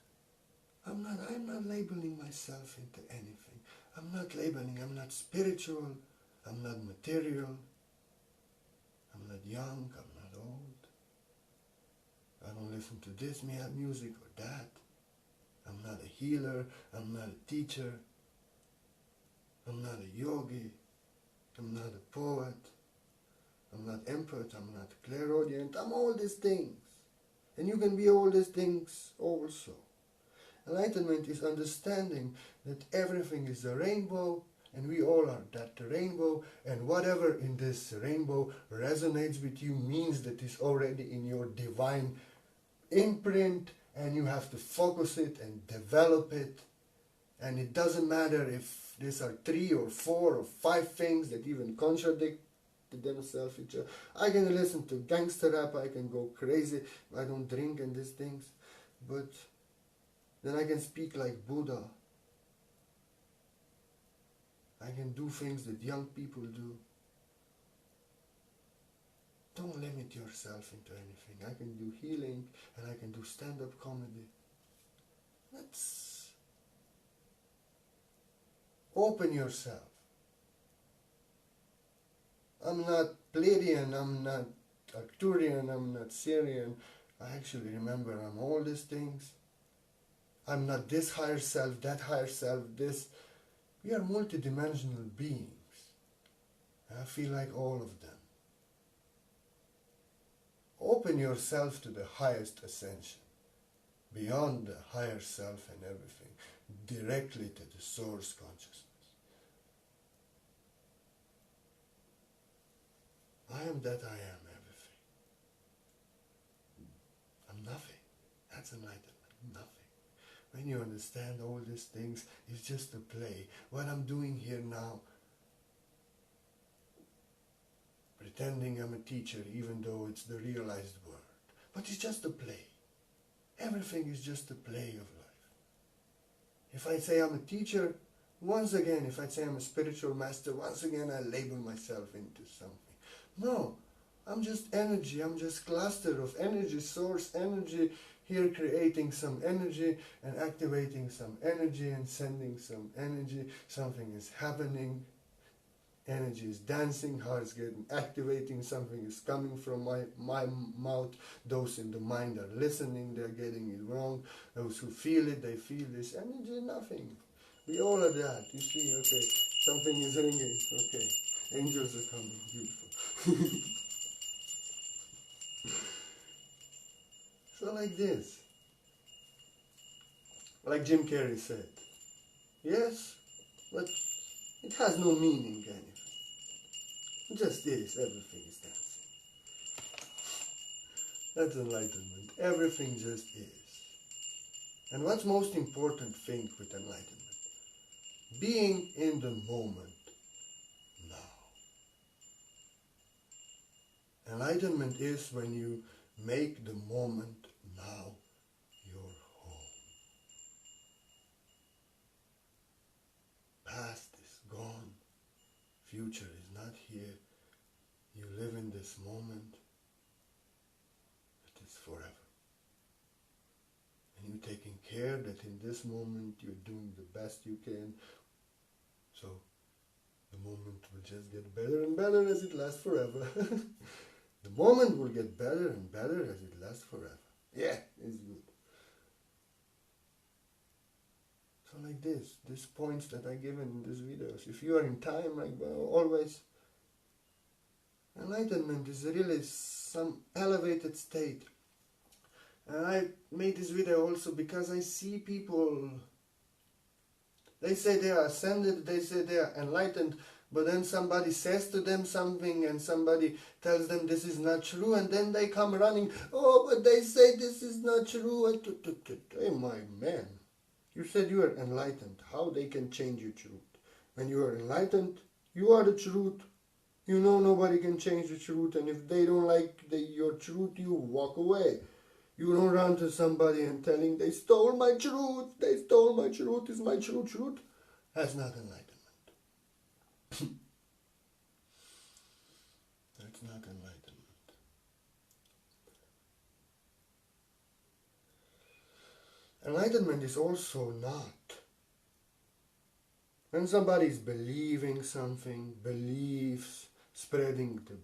I'm not labeling myself into anything. I'm not spiritual. I'm not material, I'm not young, I'm not old. I don't listen to this music or that. I'm not a healer, I'm not a teacher, I'm not a yogi, I'm not a poet, I'm not empath, I'm not clairaudient, I'm all these things. And you can be all these things also. Enlightenment is understanding that everything is a rainbow, and we all are that rainbow, and whatever in this rainbow resonates with you means that it's already in your divine imprint, and you have to focus it and develop it. And it doesn't matter if these are 3 or 4 or 5 things that even contradict themselves each other. I can listen to gangster rap, I can go crazy, I don't drink and these things, but then I can speak like Buddha. I can do things that young people do. Don't limit yourself into anything. I can do healing, and I can do stand-up comedy. Let's open yourself. I'm not Pleiadian, I'm not Arcturian, I'm not Syrian. I actually remember I'm all these things. I'm not this higher self, that higher self, this. We are multidimensional beings. I feel like all of them. Open yourself to the highest ascension, beyond the higher self and everything, directly to the source consciousness. I am that I am everything. I'm nothing. That's enlightenment, nothing. When you understand all these things, it's just a play. What I'm doing here now, pretending I'm a teacher even though it's the realized word. But it's just a play. Everything is just a play of life. If I say I'm a teacher, once again, if I say I'm a spiritual master, once again I label myself into something. No, I'm just energy, I'm just cluster of energy, source energy, here creating some energy and activating some energy and sending some energy. Something is happening. Energy is dancing, heart is getting activating, something is coming from my mouth. Those in the mind are listening, they're getting it wrong. Those who feel it, they feel this energy, nothing. We all are that, you see, okay, something is ringing, okay, angels are coming, beautiful. So like this, like Jim Carrey said, yes, but it has no meaning, anything. It just is, everything is dancing. That's enlightenment. Everything just is. And what's most important thing with enlightenment? Being in the moment now. Enlightenment is when you make the moment now your home. Past is gone. Future is not here. You live in this moment. It is forever. And you're taking care that in this moment you're doing the best you can. So the moment will just get better and better as it lasts forever. The moment will get better and better as it lasts forever. Yeah, it's good. So like this, these points that I given in these videos, if you are in time, like always, enlightenment is really some elevated state. And I made this video also because I see people, they say they are ascended, they say they are enlightened, but then somebody says to them something and somebody tells them this is not true, and then they come running, oh, but they say this is not true. Hey, my man, you said you are enlightened. How they can change your truth? When you are enlightened, you are the truth. You know nobody can change the truth, and if they don't like your truth, you walk away. You don't run to somebody and telling they stole my truth, they stole my truth, is my true truth. That's not enlightenment. That's not enlightenment. Enlightenment is also not when somebody is believing something, beliefs, spreading the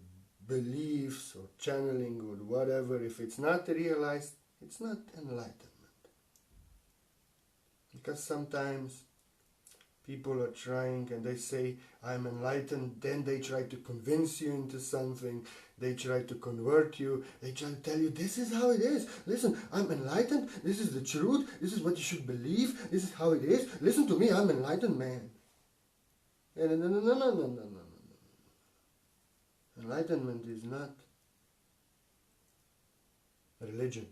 beliefs or channeling or whatever, if it's not realized, it's not enlightenment. Because sometimes people are trying and they say, I'm enlightened, then they try to convince you into something, they try to convert you, they try to tell you, this is how it is, listen, I'm enlightened, this is the truth, this is what you should believe, this is how it is, listen to me, I'm an enlightened man. No. Enlightenment is not religion.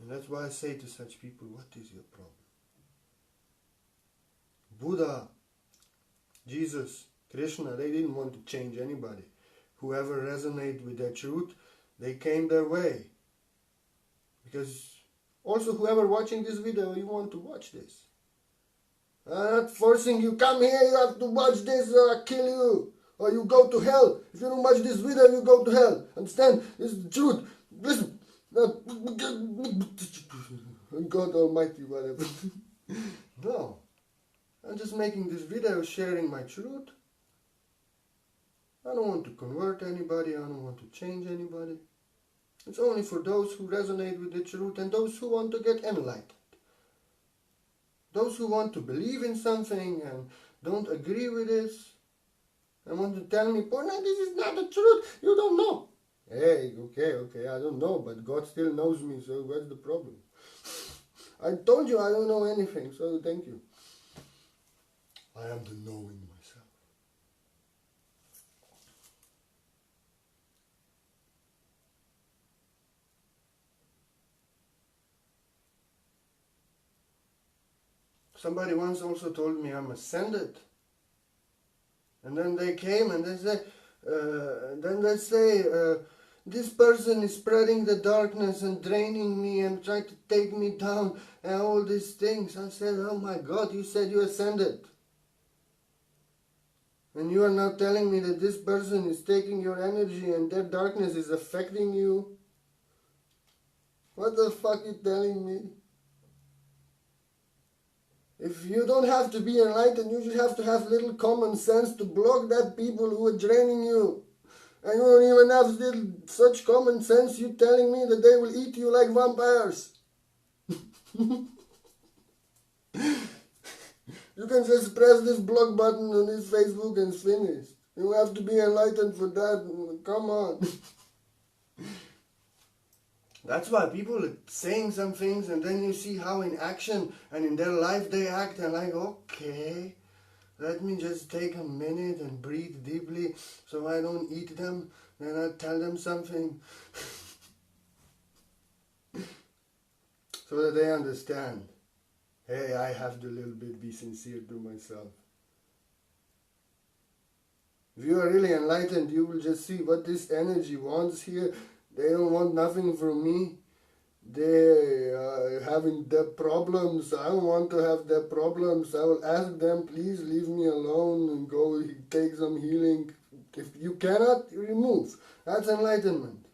And that's why I say to such people, what is your problem? Buddha, Jesus, Krishna, they didn't want to change anybody. Whoever resonated with their truth, they came their way. Because also whoever watching this video, you want to watch this. I'm not forcing you, come here, you have to watch this or I'll kill you. Or you go to hell. If you don't watch this video, you go to hell. Understand? This is the truth. Listen. God Almighty, whatever. No. I'm just making this video sharing my truth. I don't want to convert anybody. I don't want to change anybody. It's only for those who resonate with the truth and those who want to get enlightened. Those who want to believe in something and don't agree with this and want to tell me, Purna, this is not the truth, you don't know. Hey, okay, I don't know, but God still knows me, so what's the problem? I told you I don't know anything, so thank you. I am the knowing myself. Somebody once also told me I'm ascended. And then they came and they say, this person is spreading the darkness and draining me and trying to take me down and all these things. I said, oh my God, you said you ascended. And you are now telling me that this person is taking your energy and their darkness is affecting you? What the fuck are you telling me? If you don't have to be enlightened, you should have to have little common sense to block that people who are draining you. And you don't even have such common sense, you telling me that they will eat you like vampires. You can just press this block button on this Facebook and it's finished. You have to be enlightened for that. Come on. That's why people are saying some things and then you see how in action and in their life they act and like, okay, let me just take a minute and breathe deeply so I don't eat them. Then I tell them something. So that they understand. Hey, I have to a little bit be sincere to myself. If you are really enlightened, you will just see what this energy wants here. They don't want nothing from me. They are having their problems. I don't want to have their problems. I will ask them, please leave me alone and go take some healing. If you cannot, you remove. That's enlightenment.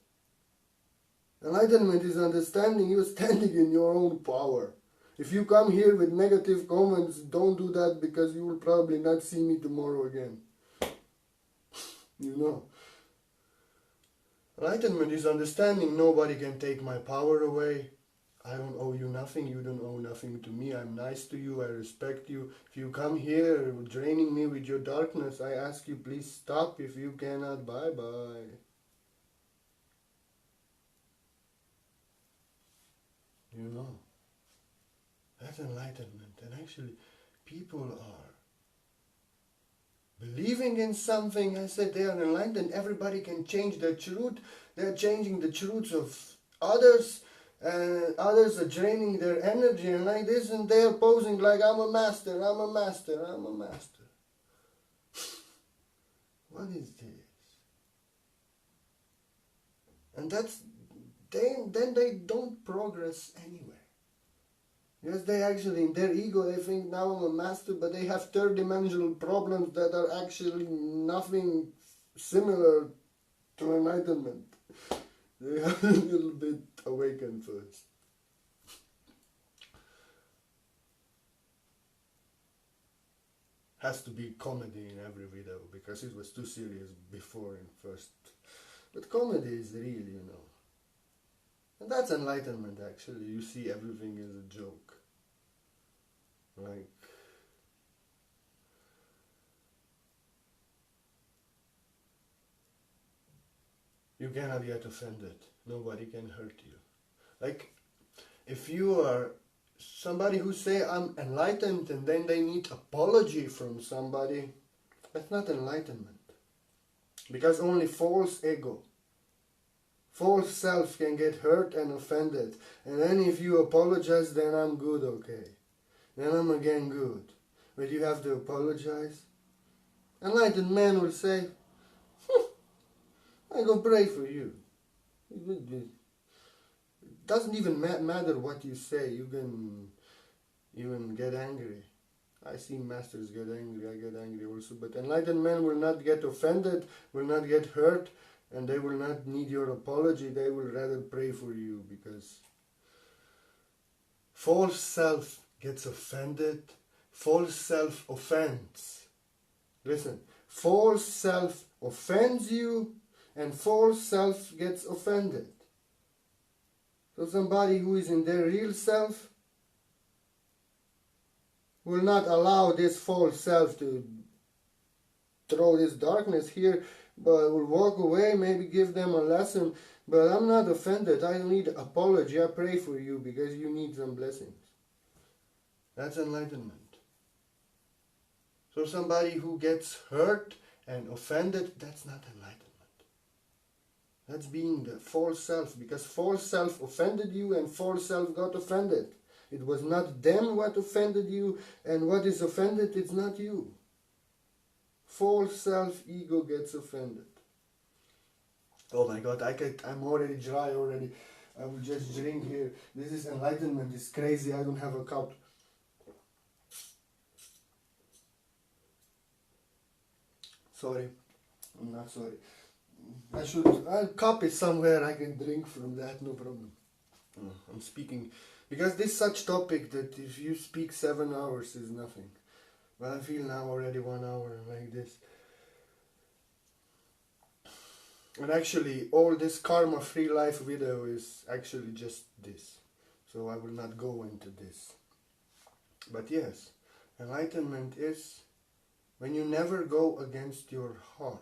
Enlightenment is understanding you're standing in your own power. If you come here with negative comments, don't do that because you will probably not see me tomorrow again. You know. Enlightenment is understanding nobody can take my power away. I don't owe you nothing, you don't owe nothing to me. I'm nice to you, I respect you. If you come here draining me with your darkness, I ask you please stop. If you cannot, bye-bye. You know, that's enlightenment. And actually, people are believing in something. I said they are enlightened. Everybody can change their truth. They're changing the truths of others. And others are draining their energy and like this. And they're posing like, I'm a master, I'm a master, I'm a master. What is this? And then they don't progress anywhere. Yes, they actually, in their ego, they think now I'm a master, but they have third-dimensional problems that are actually nothing similar to enlightenment. They have a little bit awakened first. Has to be comedy in every video, because it was too serious before in first. But comedy is real, you know. And that's enlightenment, actually. You see everything as a joke. Like, you cannot get offended. Nobody can hurt you. Like, if you are somebody who say I'm enlightened and then they need apology from somebody, that's not enlightenment. Because only false ego, false self can get hurt and offended. And then if you apologize, then I'm good, okay. Then I'm again good. But you have to apologize. Enlightened man will say, I go pray for you. It doesn't even matter what you say. You can even get angry. I see masters get angry. I get angry also. But enlightened men will not get offended, will not get hurt, and they will not need your apology. They will rather pray for you, because false self gets offended. False self offends. Listen, false self offends you, and false self gets offended. So somebody who is in their real self will not allow this false self to throw this darkness here, but will walk away, maybe give them a lesson. But I'm not offended. I don't need apology. I pray for you because you need some blessings. That's enlightenment. So somebody who gets hurt and offended, that's not enlightenment. That's being the false self, because false self offended you and false self got offended. It was not them what offended you, and what is offended, it's not you. False self ego gets offended. Oh my God, I'm already dry already. I will just drink here. This is enlightenment. It's crazy. I don't have a cup. Sorry. I'm not sorry. I'll cup it somewhere. I can drink from that. No problem. I'm speaking because this such topic that if you speak 7 hours is nothing. But I feel now already 1 hour like this. And actually, all this karma free life video is actually just this. So I will not go into this. But yes, enlightenment is when you never go against your heart.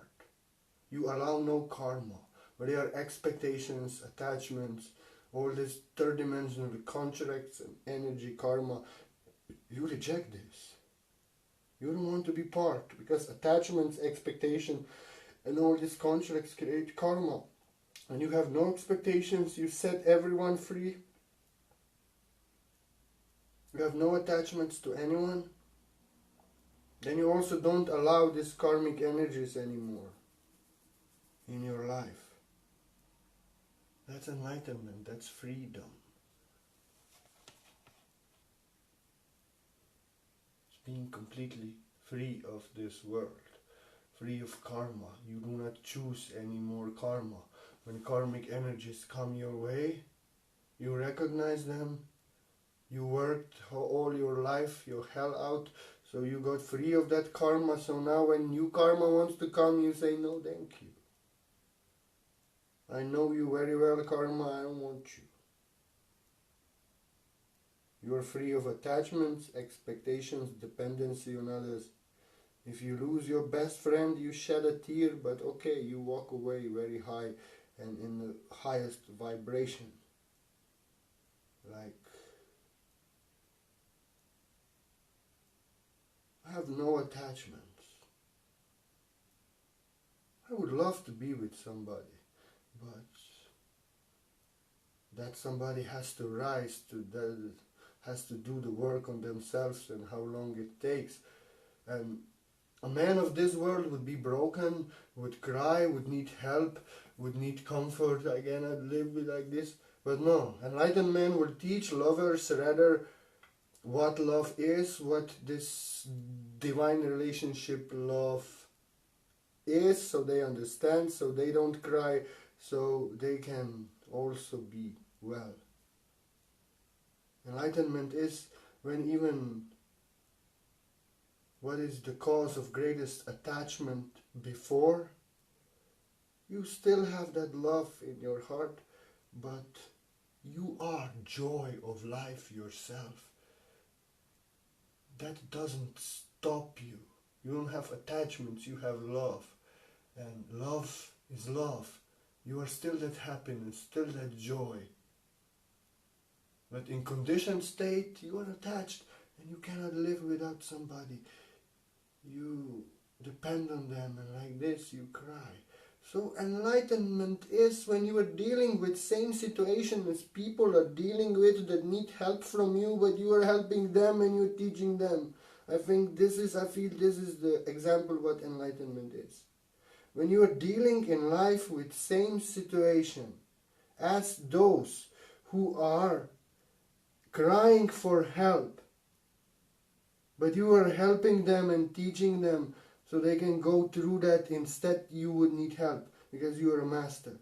You allow no karma. Where there are expectations, attachments, all this third dimensional contracts and energy karma. You reject this. You don't want to be part because attachments, expectation, and all these contracts create karma. And you have no expectations, you set everyone free. You have no attachments to anyone. Then you also don't allow these karmic energies anymore in your life. That's enlightenment, that's freedom. It's being completely free of this world. Free of karma. You do not choose any more karma. When karmic energies come your way, you recognize them. You worked all your life, your hell out, so you got free of that karma. So now when new karma wants to come, you say, no, thank you. I know you very well, karma, I don't want you. You are free of attachments, expectations, dependency on others. If you lose your best friend, you shed a tear, but okay, you walk away very high and in the highest vibration. Like, I have no attachments. I would love to be with somebody, but that somebody has to rise to that, has to do the work on themselves and how long it takes. And a man of this world would be broken, would cry, would need help, would need comfort. I cannot live with like this. But no, enlightened man will teach lovers rather what love is, what this divine relationship love is, so they understand, so they don't cry, so they can also be well. Enlightenment is when even what is the cause of greatest attachment before, you still have that love in your heart, but you are joy of life yourself. That doesn't stop you. You don't have attachments, you have love. And love is love. You are still that happiness, still that joy. But in conditioned state, you are attached and you cannot live without somebody. You depend on them and like this you cry. So enlightenment is when you are dealing with same situation as people are dealing with that need help from you, but you are helping them and you're teaching them. I feel this is the example what enlightenment is. When you are dealing in life with same situation as those who are crying for help, but you are helping them and teaching them so they can go through that. Instead you would need help because you are a master.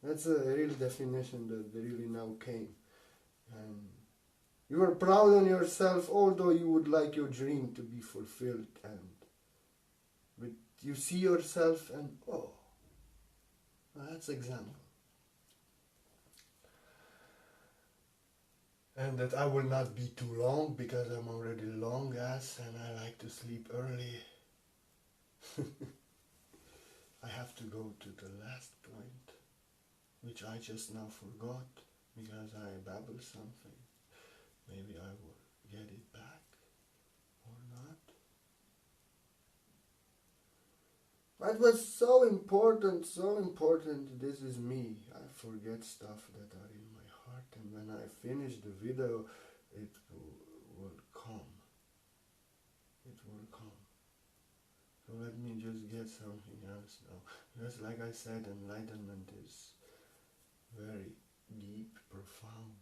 That's a real definition that really now came. And you are proud on yourself, although you would like your dream to be fulfilled. But you see yourself and, oh, that's example. and that I will not be too long because I'm already long ass and I like to sleep early. I have to go to the last point, which I just now forgot because I babbled something. Maybe I will get it back or not. That was so important, so important. This is me. I forget stuff that are in my heart, and when I finish the video, it will come. It will come. So let me just get something else now. Because like I said, enlightenment is very deep, profound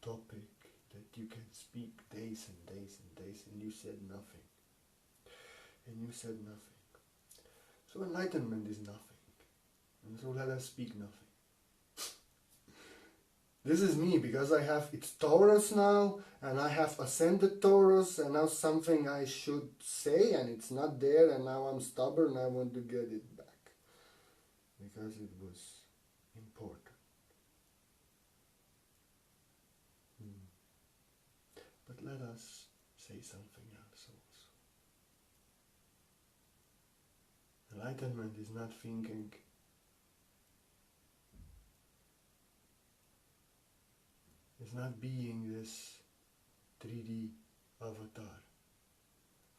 topic that you can speak days and days and days, and you said nothing. And you said nothing. So enlightenment is nothing. And so let us speak nothing. This is me because I have, it's Taurus now, and I have ascended Taurus, and now something I should say, and it's not there, and now I'm stubborn, I want to get it back. Because it was important. But let us say something else also. Enlightenment is not thinking. It's not being this 3D avatar,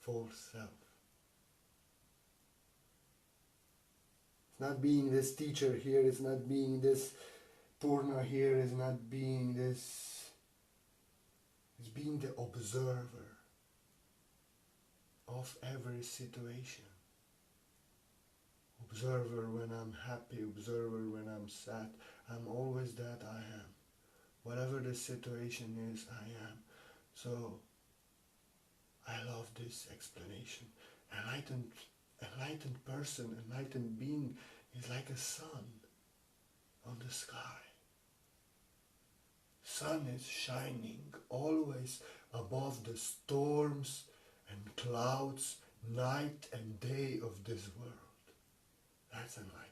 false self. It's not being this teacher here, it's not being this Purna here, it's not being this. It's being the observer of every situation. Observer when I'm happy, observer when I'm sad. I'm always that I am. Whatever the situation is, I am. So, I love this explanation. Enlightened person, enlightened being is like a sun on the sky. Sun is shining always above the storms and clouds, night and day of this world. That's enlightenment.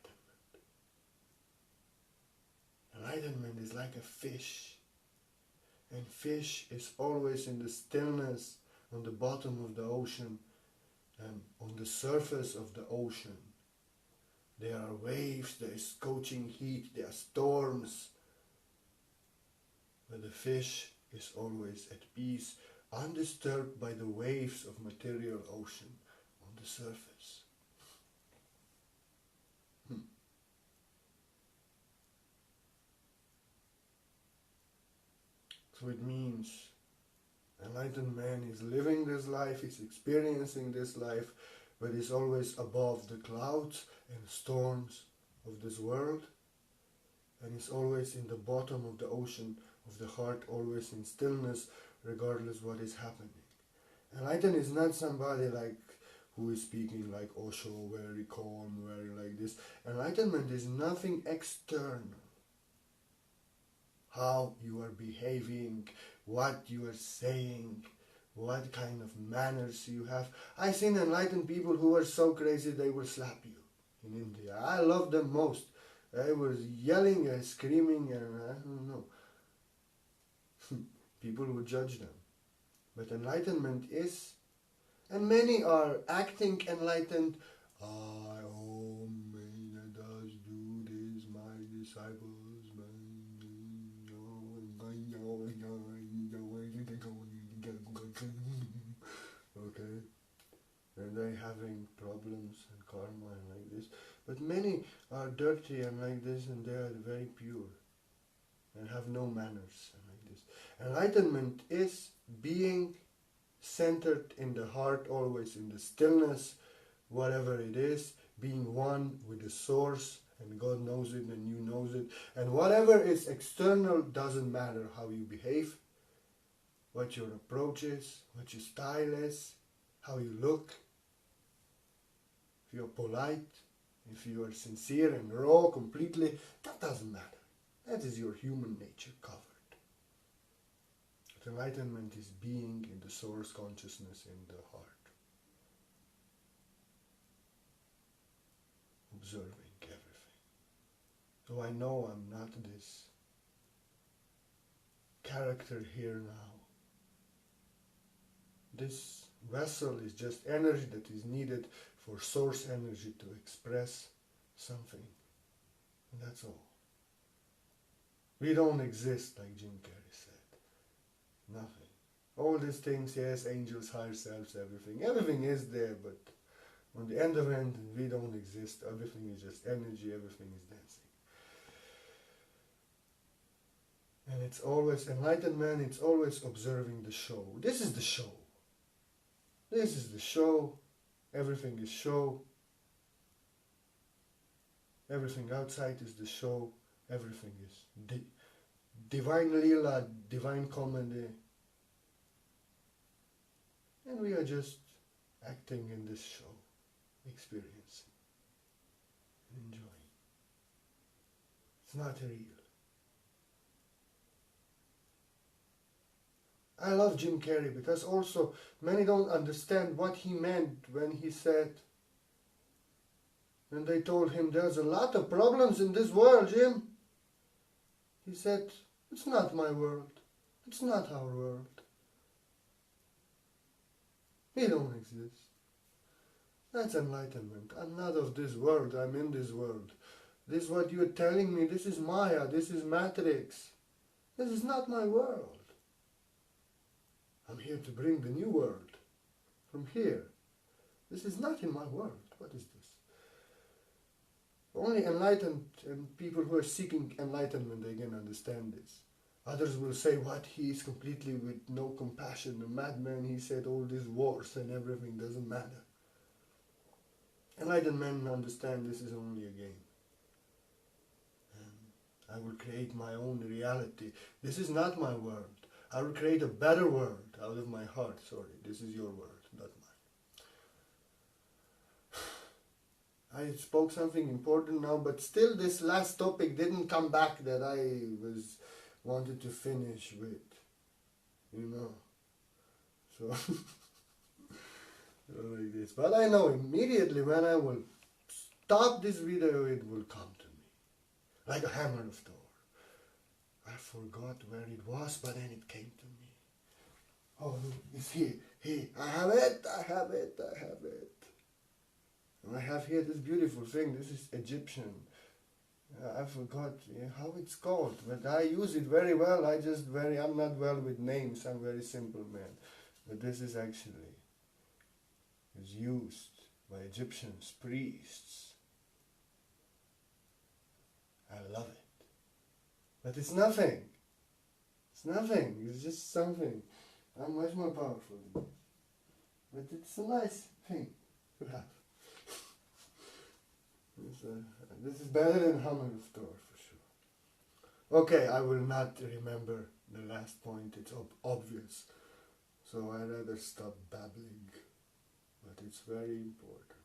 Enlightenment is like a fish, and fish is always in the stillness on the bottom of the ocean and on the surface of the ocean. There are waves, there is scorching heat, there are storms, but the fish is always at peace, undisturbed by the waves of material ocean on the surface. So it means enlightened man is living this life, is experiencing this life, but is always above the clouds and storms of this world, and is always in the bottom of the ocean of the heart, always in stillness, regardless what is happening. Enlightened is not somebody like who is speaking like Osho, very calm, very like this. Enlightenment is nothing external. How you are behaving, what you are saying, what kind of manners you have. I've seen enlightened people who are so crazy they will slap you in India. I love them most. They were yelling and screaming and I don't know. People would judge them. But enlightenment is, and many are acting enlightened. I, oh, may does do this, my disciples. Okay, and they having problems and karma and like this. But many are dirty and like this, and they are very pure and have no manners and like this. Enlightenment is being centered in the heart, always in the stillness, whatever it is, being one with the source, and God knows it and you knows it. And whatever is external doesn't matter how you behave, what your approach is, what your style is, how you look, if you're polite, if you are sincere and raw completely, that doesn't matter. That is your human nature covered. But enlightenment is being in the source consciousness in the heart. Observing everything. So I know I'm not this character here now. This vessel is just energy that is needed for source energy to express something. And that's all. We don't exist, like Jim Carrey said. Nothing. All these things, yes, angels, higher selves, everything. Everything is there, but on the end of it, we don't exist. Everything is just energy, everything is dancing. And it's always enlightenment, it's always observing the show. This is the show. This is the show. Everything is show. Everything outside is the show. Everything is divine lila, divine comedy. And we are just acting in this show, experiencing, enjoying. It's not real. I love Jim Carrey because also many don't understand what he meant when he said, when they told him there's a lot of problems in this world, Jim. He said, it's not my world. It's not our world. We don't exist. That's enlightenment. I'm not of this world. I'm in this world. This is what you're telling me. This is Maya. This is Matrix. This is not my world. I'm here to bring the new world from here. This is not in my world. What is this? Only enlightened and people who are seeking enlightenment, they can understand this. Others will say, what, he is completely with no compassion, a madman, he said all these wars and everything, doesn't matter. Enlightened men understand this is only a game. And I will create my own reality. This is not my world. I will create a better world out of my heart. Sorry, this is your world, not mine. I spoke something important now, but still this last topic didn't come back that I wanted to finish with, you know. So, like this. But I know immediately when I will stop this video, it will come to me. Like a hammer of Thor. I forgot where it was, but then it came to me. Oh, look, it's here. Here, I have it, I have it, I have it. And I have here this beautiful thing. This is Egyptian. I forgot how it's called, but I use it very well. I'm not well with names. I'm a very simple man. But this is actually used by Egyptians, priests. I love it. But it's nothing. It's nothing. It's just something. I'm much more powerful than this. But it's a nice thing to have. This is better than Hammer of Thor for sure. Okay, I will not remember the last point. It's obvious. So I'd rather stop babbling. But it's very important.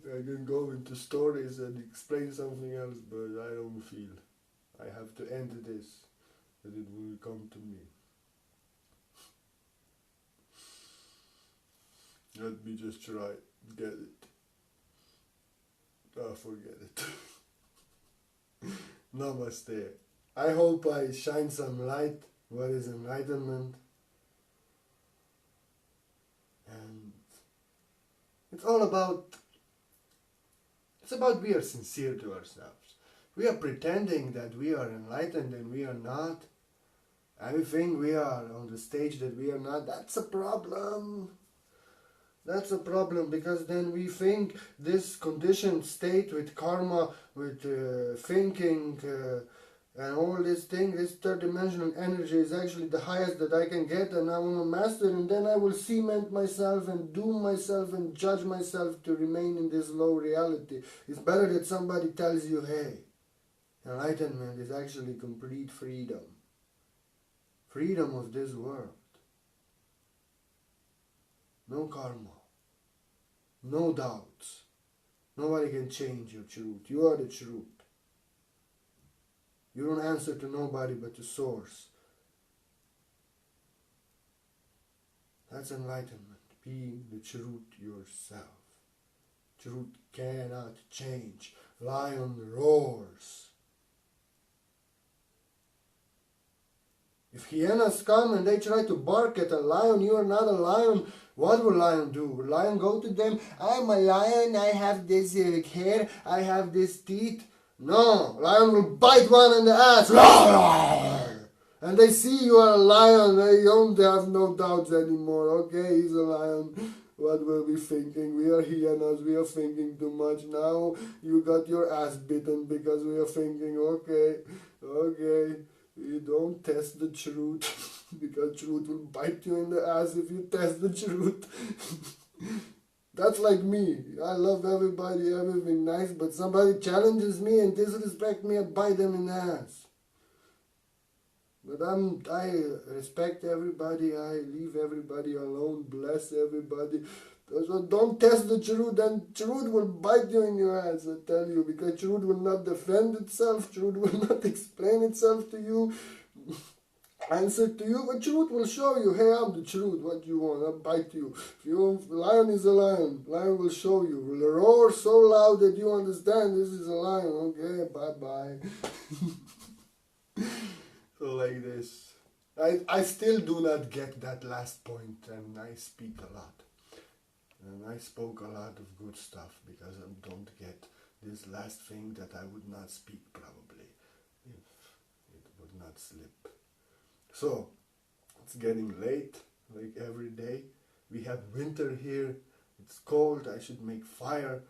I can go into stories and explain something else, but I don't feel. I have to end this, that it will come to me. Let me just try, get it. Forget it. Namaste. I hope I shine some light. What is enlightenment? And it's about we are sincere to ourselves. We are pretending that we are enlightened and we are not. And we think we are on the stage that we are not. That's a problem. That's a problem, because then we think this conditioned state with karma, with thinking and all this thing, this third dimensional energy is actually the highest that I can get, and I'm a master, and then I will cement myself and doom myself and judge myself to remain in this low reality. It's better that somebody tells you, hey, enlightenment is actually complete freedom. Freedom of this world. No karma. No doubts. Nobody can change your truth. You are the truth. You don't answer to nobody but to Source. That's enlightenment. Being the truth yourself. Truth cannot change. Lion roars. If hyenas come and they try to bark at a lion, you are not a lion. What will lion do? Will lion go to them? I'm a lion, I have this hair, I have this teeth. No, lion will bite one in the ass. And they see you are a lion, they don't have no doubts anymore. Okay, he's a lion. What were we thinking? We are hyenas, we are thinking too much. Now you got your ass bitten because we are thinking, okay. You don't test the truth because truth will bite you in the ass if you test the truth. That's like me. I love everybody, everything nice, but somebody challenges me and disrespect me, I bite them in the ass. But I respect everybody, I leave everybody alone, bless everybody. So don't test the truth, and truth will bite you in your ass, I tell you, because truth will not defend itself, truth will not explain itself to you, answer to you, but truth will show you, hey, I'm the truth, what you want, I'll bite you. If you lion is a lion, lion will show you, will roar so loud that you understand this is a lion, okay, bye-bye. So like this. I still do not get that last point, and I speak a lot. And I spoke a lot of good stuff because I don't get this last thing that I would not speak probably if it would not slip. So, it's getting late, like every day. We have winter here, it's cold, I should make fire.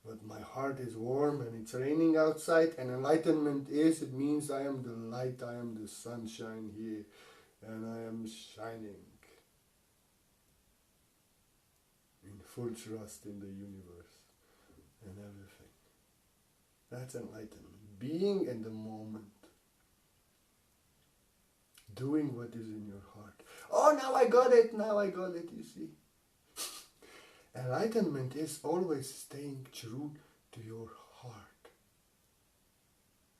But my heart is warm and it's raining outside, and enlightenment is, it means I am the light, I am the sunshine here, and I am shining. In full trust in the universe and everything. That's enlightenment. Being in the moment. Doing what is in your heart. Oh, now I got it, you see. Enlightenment is always staying true to your heart.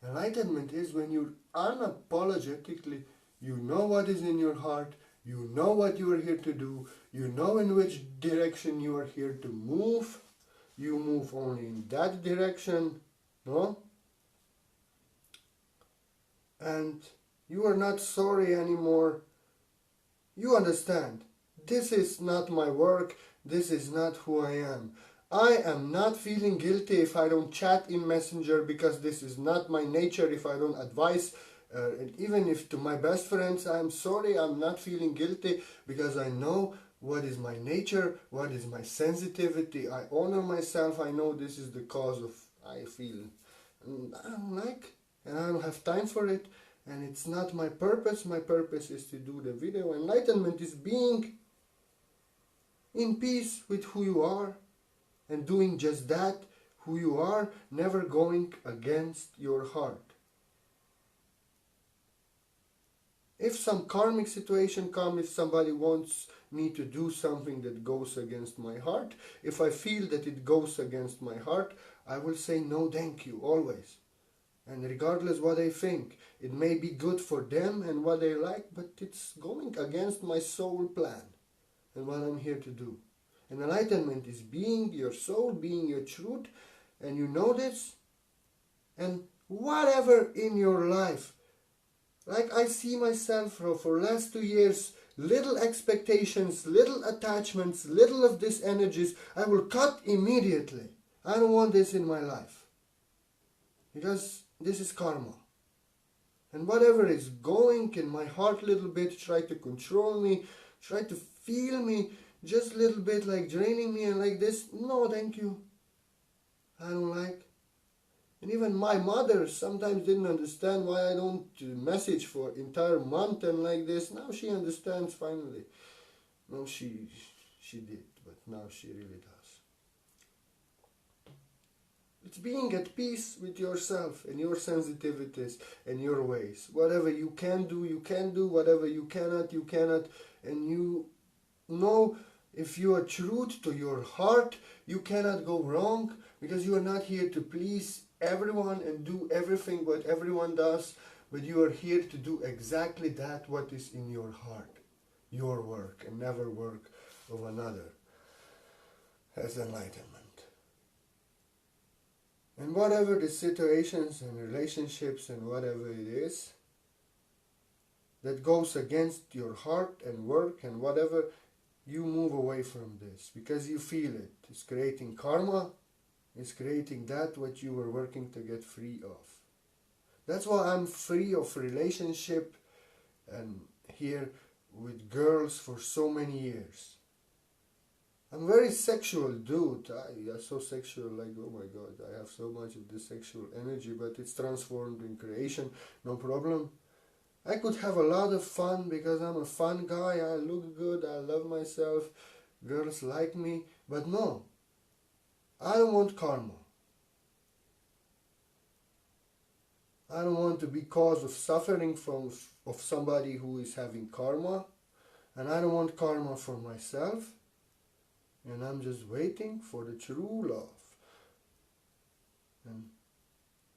Enlightenment is when you unapologetically, you know what is in your heart, you know what you are here to do, you know in which direction you are here to move, you move only in that direction, no? And you are not sorry anymore. You understand, this is not my work, this is not who I am. I am not feeling guilty if I don't chat in Messenger because this is not my nature, if I don't advise. And even if to my best friends, I'm sorry, I'm not feeling guilty because I know what is my nature, what is my sensitivity. I honor myself, I know this is the cause of I feel I don't like, and I don't have time for it, and it's not my purpose. My purpose is to do the video. Enlightenment is being in peace with who you are and doing just that, who you are, never going against your heart. If some karmic situation comes, if somebody wants me to do something that goes against my heart, if I feel that it goes against my heart, I will say no thank you, always. And regardless what I think, it may be good for them and what they like, but it's going against my soul plan and what I'm here to do. And enlightenment is being your soul, being your truth, and you know this. And whatever in your life, like I see myself for last 2 years, little expectations, little attachments, little of these energies, I will cut immediately. I don't want this in my life. Because this is karma. And whatever is going in my heart a little bit, try to control me, try to feel me, just a little bit like draining me and like this, no thank you. I don't like. And even my mother sometimes didn't understand why I don't message for entire month and like this. Now she understands finally. No, she did, but now she really does. It's being at peace with yourself and your sensitivities and your ways. Whatever you can do, you can do. Whatever you cannot, you cannot. And you know, if you are true to your heart, you cannot go wrong because you are not here to please everyone and do everything what everyone does, but you are here to do exactly that what is in your heart, your work, and never work of another. As enlightenment. And whatever the situations and relationships and whatever it is that goes against your heart and work and whatever, you move away from this because you feel it. It's creating karma. It's creating that what you were working to get free of. That's why I'm free of relationship and here with girls for so many years. I'm a very sexual dude. I'm so sexual, like, oh my god, I have so much of this sexual energy, but it's transformed in creation, no problem. I could have a lot of fun because I'm a fun guy, I look good, I love myself, girls like me, but no, I don't want karma. I don't want to be cause of suffering of somebody who is having karma, and I don't want karma for myself, and I'm just waiting for the true love and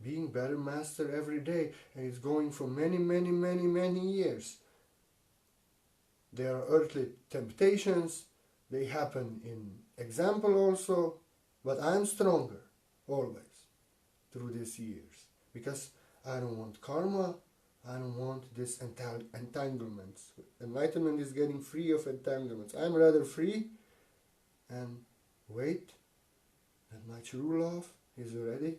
being better master every day, and it's going for many years. There are earthly temptations, they happen in example also, but I'm stronger always through these years because I don't want karma, I don't want this entanglements. Enlightenment is getting free of entanglements. I'm rather free and wait that my true love is ready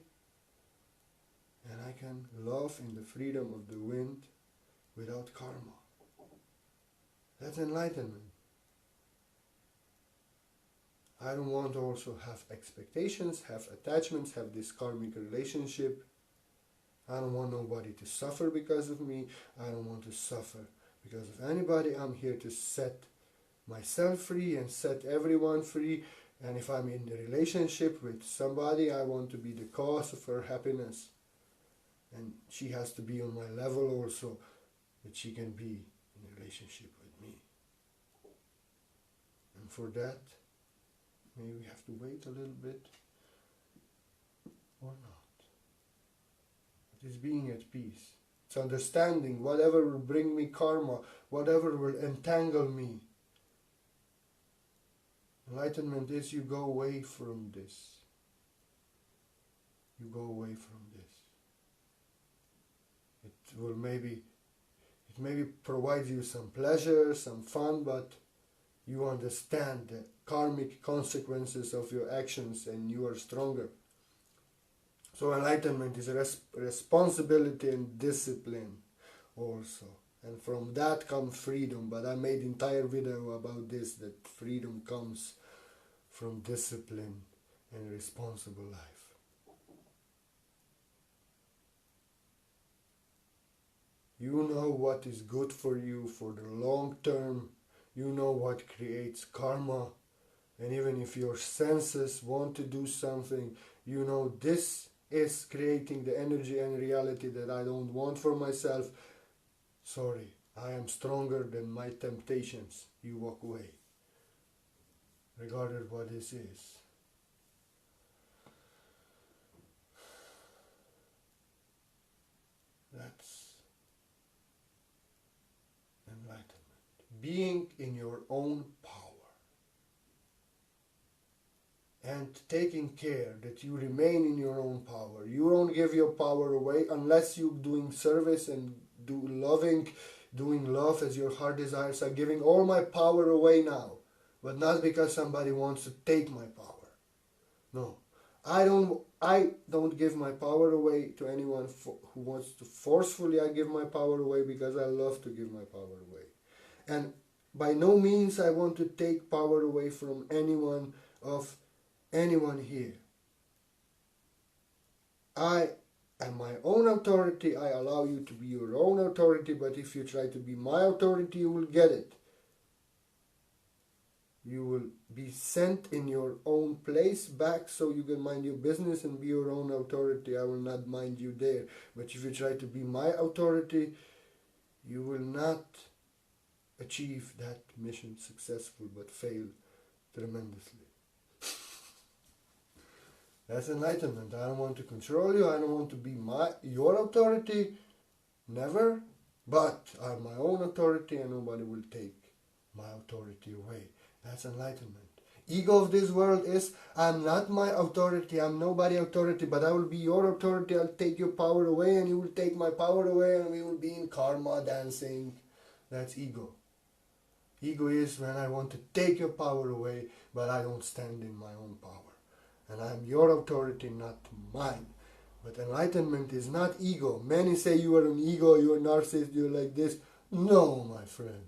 and I can love in the freedom of the wind without karma. That's enlightenment. I don't want to also have expectations, have attachments, have this karmic relationship. I don't want nobody to suffer because of me. I don't want to suffer because of anybody. I'm here to set myself free and set everyone free. And if I'm in a relationship with somebody, I want to be the cause of her happiness. And she has to be on my level also, that she can be in a relationship with me. And for that, maybe we have to wait a little bit or not. It is being at peace. It's understanding whatever will bring me karma, whatever will entangle me. Enlightenment is you go away from this. You go away from this. It maybe provides you some pleasure, some fun, but you understand the karmic consequences of your actions and you are stronger. So enlightenment is responsibility and discipline also. And from that comes freedom. But I made entire video about this, that freedom comes from discipline and responsible life. You know what is good for you for the long term. You know what creates karma. And even if your senses want to do something, you know this is creating the energy and reality that I don't want for myself. Sorry, I am stronger than my temptations. You walk away. Regardless what this is. That's enlightenment. Being in your own power. And taking care that you remain in your own power. You don't give your power away unless you're doing service and doing love as your heart desires. I'm giving all my power away now, but not because somebody wants to take my power. No, I don't give my power away to anyone who wants to forcefully. I give my power away because I love to give my power away, and by no means I want to take power away from anyone here. I am my own authority. I allow you to be your own authority, but if you try to be my authority, you will get it. You will be sent in your own place back so you can mind your business and be your own authority. I will not mind you there. But if you try to be my authority, you will not achieve that mission successful but fail tremendously. That's enlightenment. I don't want to control you. I don't want to be your authority. Never. But I'm my own authority and nobody will take my authority away. That's enlightenment. ego of this world is, I'm not my authority, I'm nobody authority, but I will be your authority, I'll take your power away and you will take my power away and we will be in karma dancing. That's ego. Ego is when I want to take your power away, but I don't stand in my own power. And I'm your authority, not mine. But enlightenment is not ego. Many say you are an ego, you're a narcissist, you're like this. No, my friend.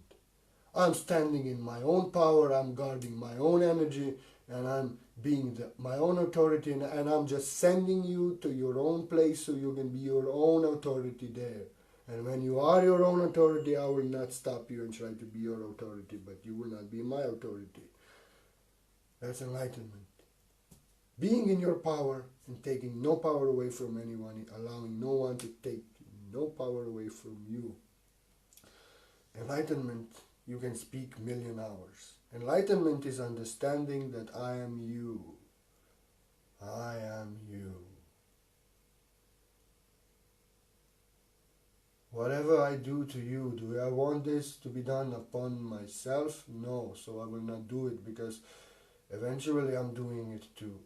I'm standing in my own power, I'm guarding my own energy, and I'm being my own authority, and I'm just sending you to your own place so you can be your own authority there. And when you are your own authority, I will not stop you and try to be your authority, but you will not be my authority. That's enlightenment. Being in your power and taking no power away from anyone, allowing no one to take no power away from you. Enlightenment, you can speak million hours. Enlightenment is understanding that I am you. I am you. Whatever I do to you, do I want this to be done upon myself? No, so I will not do it, because eventually I'm doing it to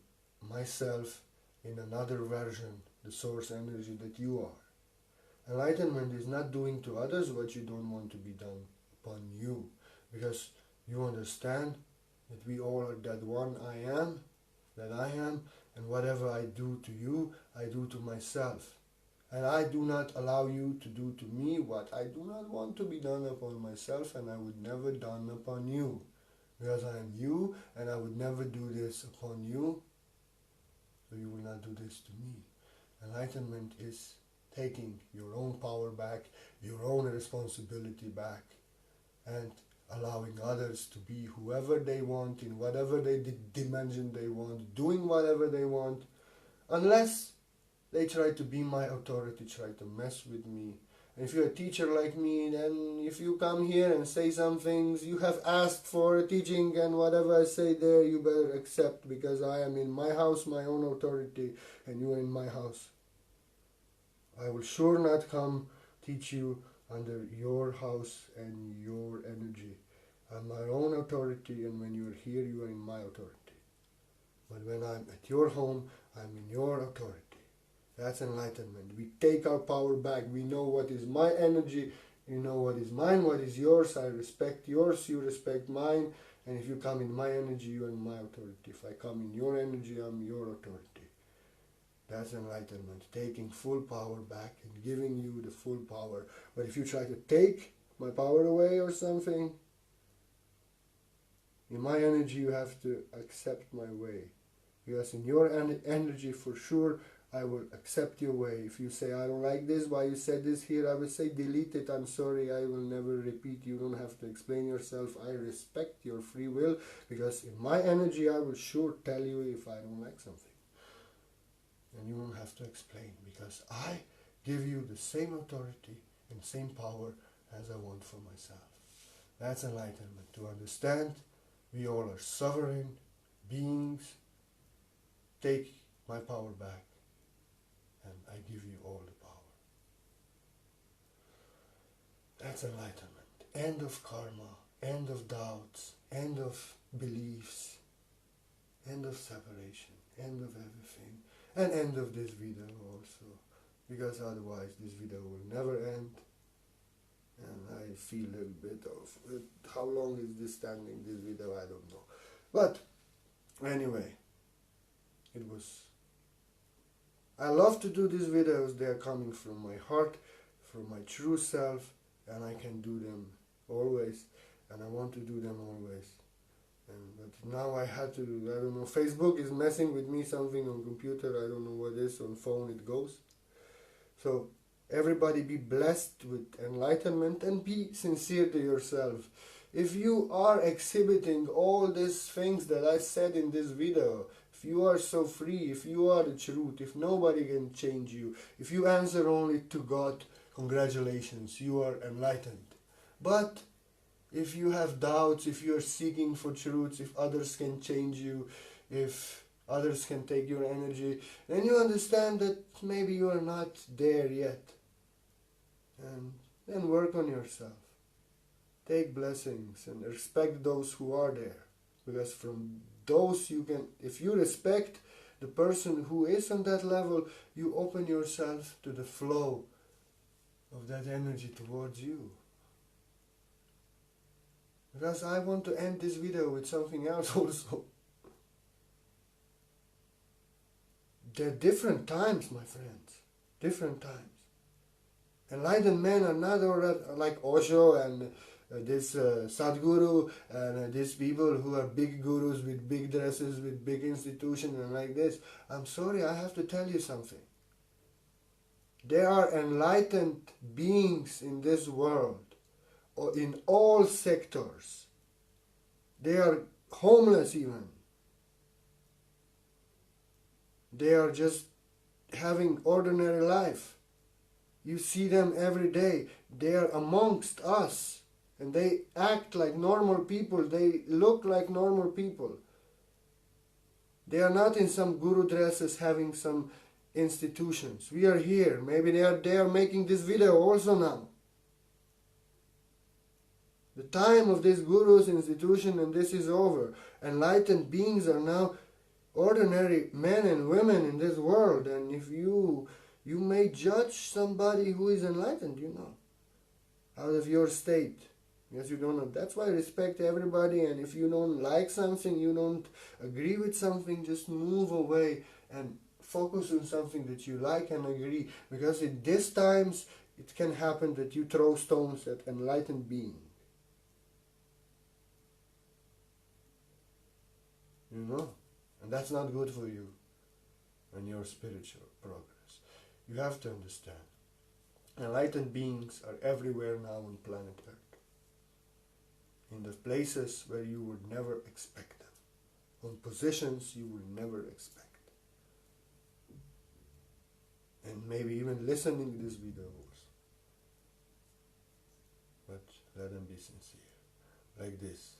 myself in another version, the source energy that you are. Enlightenment is not doing to others what you don't want to be done upon you, because you understand that we all are that one I am, and whatever I do to you, I do to myself. And I do not allow you to do to me what I do not want to be done upon myself, and I would never done upon you. Because I am you, and I would never do this upon you, so you will not do this to me. Enlightenment is taking your own power back, your own responsibility back, and allowing others to be whoever they want, in whatever dimension they want, doing whatever they want, unless they try to be my authority, try to mess with me. And if you're a teacher like me, then if you come here and say some things, you have asked for teaching, and whatever I say there, you better accept, because I am in my house, my own authority, and you are in my house. I will sure not come teach you under your house and your energy. I'm my own authority, and when you're here, you are in my authority. But when I'm at your home, I'm in your authority. That's enlightenment. We take our power back. We know what is my energy. You know what is mine, what is yours. I respect yours, you respect mine. And if you come in my energy, you are in my authority. If I come in your energy, I'm your authority. That's enlightenment. Taking full power back and giving you the full power. But if you try to take my power away or something, in my energy you have to accept my way. Because in your energy, for sure, I will accept your way. If you say, I don't like this, why you said this here, I will say, delete it, I'm sorry, I will never repeat. You don't have to explain yourself. I respect your free will, because in my energy I will sure tell you if I don't like something. And you don't have to explain, because I give you the same authority and same power as I want for myself. That's enlightenment, to understand we all are sovereign beings. Take my power back, and I give you all the power. That's enlightenment. End of karma, end of doubts, end of beliefs, end of separation, end of everything, and end of this video also, because otherwise this video will never end. And I feel a little bit of how long is this standing, this video, I don't know. But anyway, I love to do these videos. They are coming from my heart, from my true self, and I can do them always, and I want to do them always. But now I had to, I don't know, Facebook is messing with me, something on computer, I don't know what it is, on phone it goes. So everybody be blessed with enlightenment and be sincere to yourself. If you are exhibiting all these things that I said in this video, if you are so free, if you are the truth, if nobody can change you, if you answer only to God, congratulations, you are enlightened. But if you have doubts, if you are seeking for truths, if others can change you, if others can take your energy, then you understand that maybe you are not there yet. And then work on yourself. Take blessings and respect those who are there, because from those you can, if you respect the person who is on that level, you open yourself to the flow of that energy towards you. Because I want to end this video with something else also. There are different times, my friends. Different times. Enlightened men are not like Osho and this Sadhguru and these people who are big gurus with big dresses, with big institutions and like this. I'm sorry, I have to tell you something. There are enlightened beings in this world, or in all sectors. They are homeless even. They are just having ordinary life. You see them every day. They are amongst us. And they act like normal people. They look like normal people. They are not in some guru dresses having some institutions. We are here. Maybe they are making this video also now. The time of this guru's institution and this is over. Enlightened beings are now ordinary men and women in this world. And if you may judge somebody who is enlightened, out of your state. Yes, you don't know. That's why I respect everybody, and if you don't like something, you don't agree with something, just move away and focus on something that you like and agree. Because in these times, it can happen that you throw stones at enlightened being. And that's not good for you and your spiritual progress. You have to understand. Enlightened beings are everywhere now on planet Earth. In the places where you would never expect them. On positions you would never expect. And maybe even listening to this video also. But let them be sincere. Like this.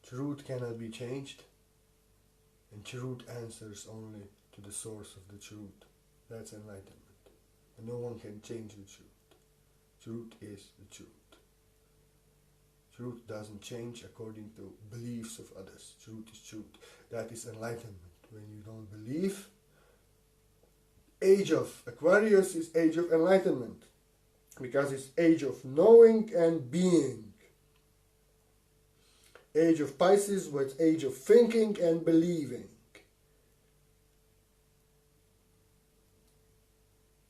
Truth cannot be changed. And truth answers only to the source of the truth. That's enlightenment. And no one can change the truth. Truth is the truth. Truth doesn't change according to beliefs of others. Truth is truth. That is enlightenment. When you don't believe, age of Aquarius is age of enlightenment. Because it's age of knowing and being. Age of Pisces was age of thinking and believing.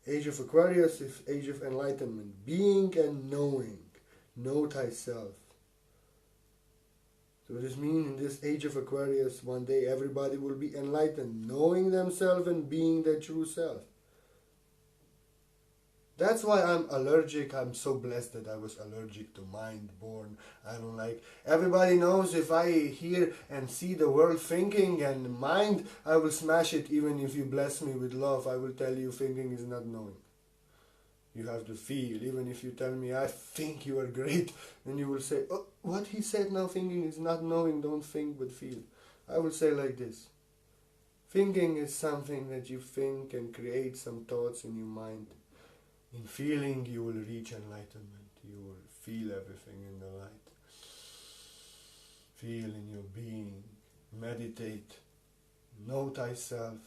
Age of Aquarius is age of enlightenment. Being and knowing. Know thyself. So this means in this age of Aquarius, one day everybody will be enlightened. Knowing themselves and being their true self. That's why I'm allergic. I'm so blessed that I was allergic to mind-born. I don't like... Everybody knows if I hear and see the world thinking and mind, I will smash it even if you bless me with love. I will tell you thinking is not knowing. You have to feel. Even if you tell me, I think you are great, and you will say, oh, what he said now, thinking is not knowing, don't think but feel. I will say like this. Thinking is something that you think and create some thoughts in your mind. In feeling, you will reach enlightenment. You will feel everything in the light. Feel in your being. Meditate. Know thyself.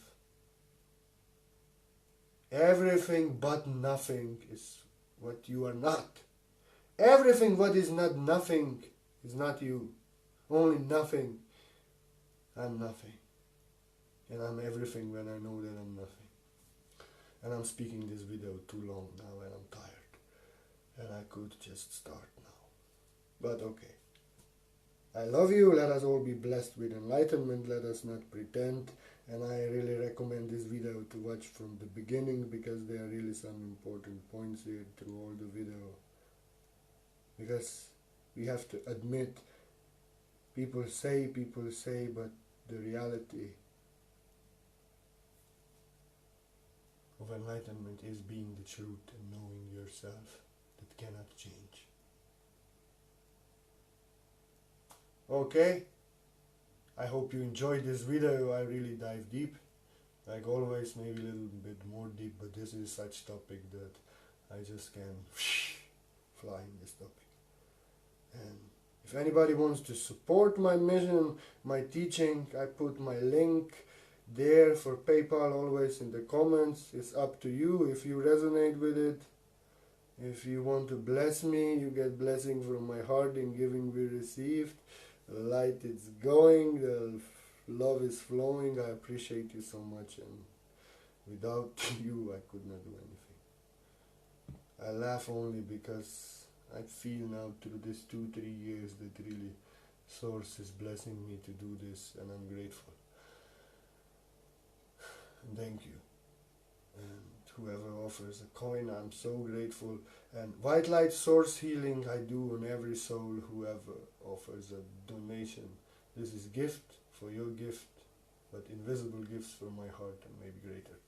Everything but nothing is what you are not. Everything what is not nothing is not you. Only nothing. I'm nothing. And I'm everything when I know that I'm nothing. And I'm speaking this video too long now and I'm tired. And I could just start now. But okay. I love you. Let us all be blessed with enlightenment. Let us not pretend. And I really recommend this video to watch from the beginning because there are really some important points here through all the video. Because we have to admit, people say, but the reality of enlightenment is being the truth and knowing yourself that cannot change. Okay, I hope you enjoyed this video. I really dive deep, like always, maybe a little bit more deep, but this is such topic that I just can fly in this topic. And If anybody wants to support my mission, my teaching, I put my link there for PayPal always in the comments. It's up to you if you resonate with it. If you want to bless me, you get blessing from my heart. In giving we received. The light is going, the love is flowing. I appreciate you so much, and without you I could not do anything. I laugh only because I feel now through this 2-3 years that really Source is blessing me to do this, and I'm grateful. And thank you. And whoever offers a coin, I'm so grateful. And white light source healing I do on every soul, whoever offers a donation. This is gift for your gift, but invisible gifts from my heart and maybe greater.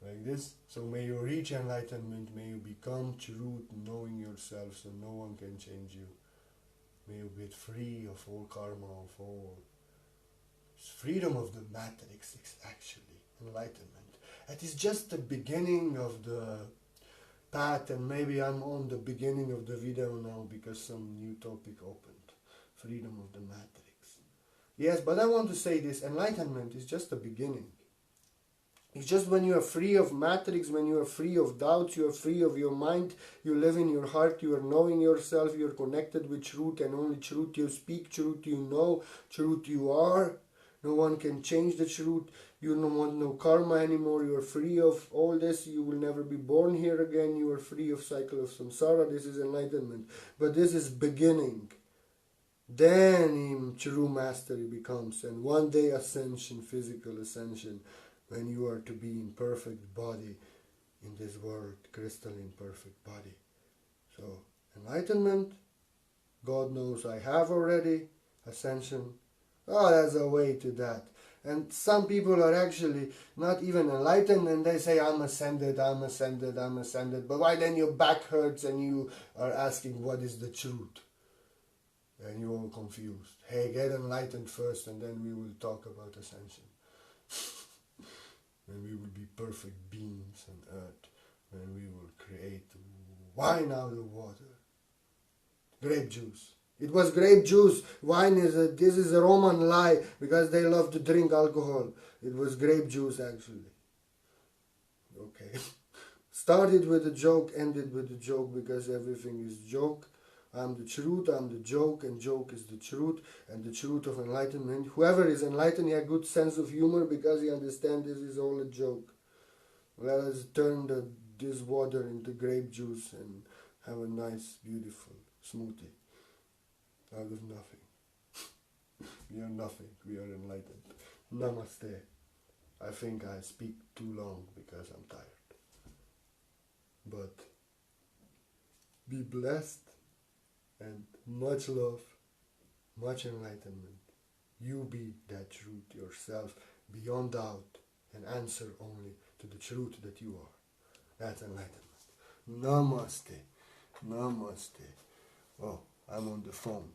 Like this. So may you reach enlightenment, may you become truth, knowing yourself so no one can change you. May you get free of all karma, of all freedom of the matrix, actually, enlightenment. It is just the beginning of the path, and maybe I'm on the beginning of the video now because some new topic opened. Freedom of the matrix. Yes, but I want to say this, enlightenment is just the beginning. It's just when you are free of matrix, when you are free of doubts, you are free of your mind, you live in your heart, you are knowing yourself, you are connected with truth, and only truth you speak, truth you know, truth you are. No one can change the truth. You don't want no karma anymore. You are free of all this. You will never be born here again. You are free of cycle of samsara. This is enlightenment. But this is beginning. Then true mastery becomes. And one day ascension, physical ascension, when you are to be in perfect body in this world, crystalline perfect body. So enlightenment, God knows I have already. Ascension, oh, there's a way to that. And some people are actually not even enlightened, and they say, I'm ascended, I'm ascended, I'm ascended. But why then your back hurts and you are asking what is the truth? And you're all confused. Hey, get enlightened first, and then we will talk about ascension. And we will be perfect beings on earth. And we will create wine out of water. Grape juice. It was grape juice. Wine this is a Roman lie because they love to drink alcohol. It was grape juice actually. Okay. Started with a joke, ended with a joke because everything is joke. I'm the truth, I'm the joke, and joke is the truth, and the truth of enlightenment. Whoever is enlightened, he has a good sense of humor because he understands this is all a joke. Let us turn this water into grape juice and have a nice, beautiful smoothie out of nothing. We are nothing, we are enlightened. Namaste. I think I speak too long because I'm tired. But be blessed. And much love, much enlightenment. You be that truth yourself, beyond doubt, and answer only to the truth that you are. That's enlightenment. Namaste. Namaste. Oh, I'm on the phone.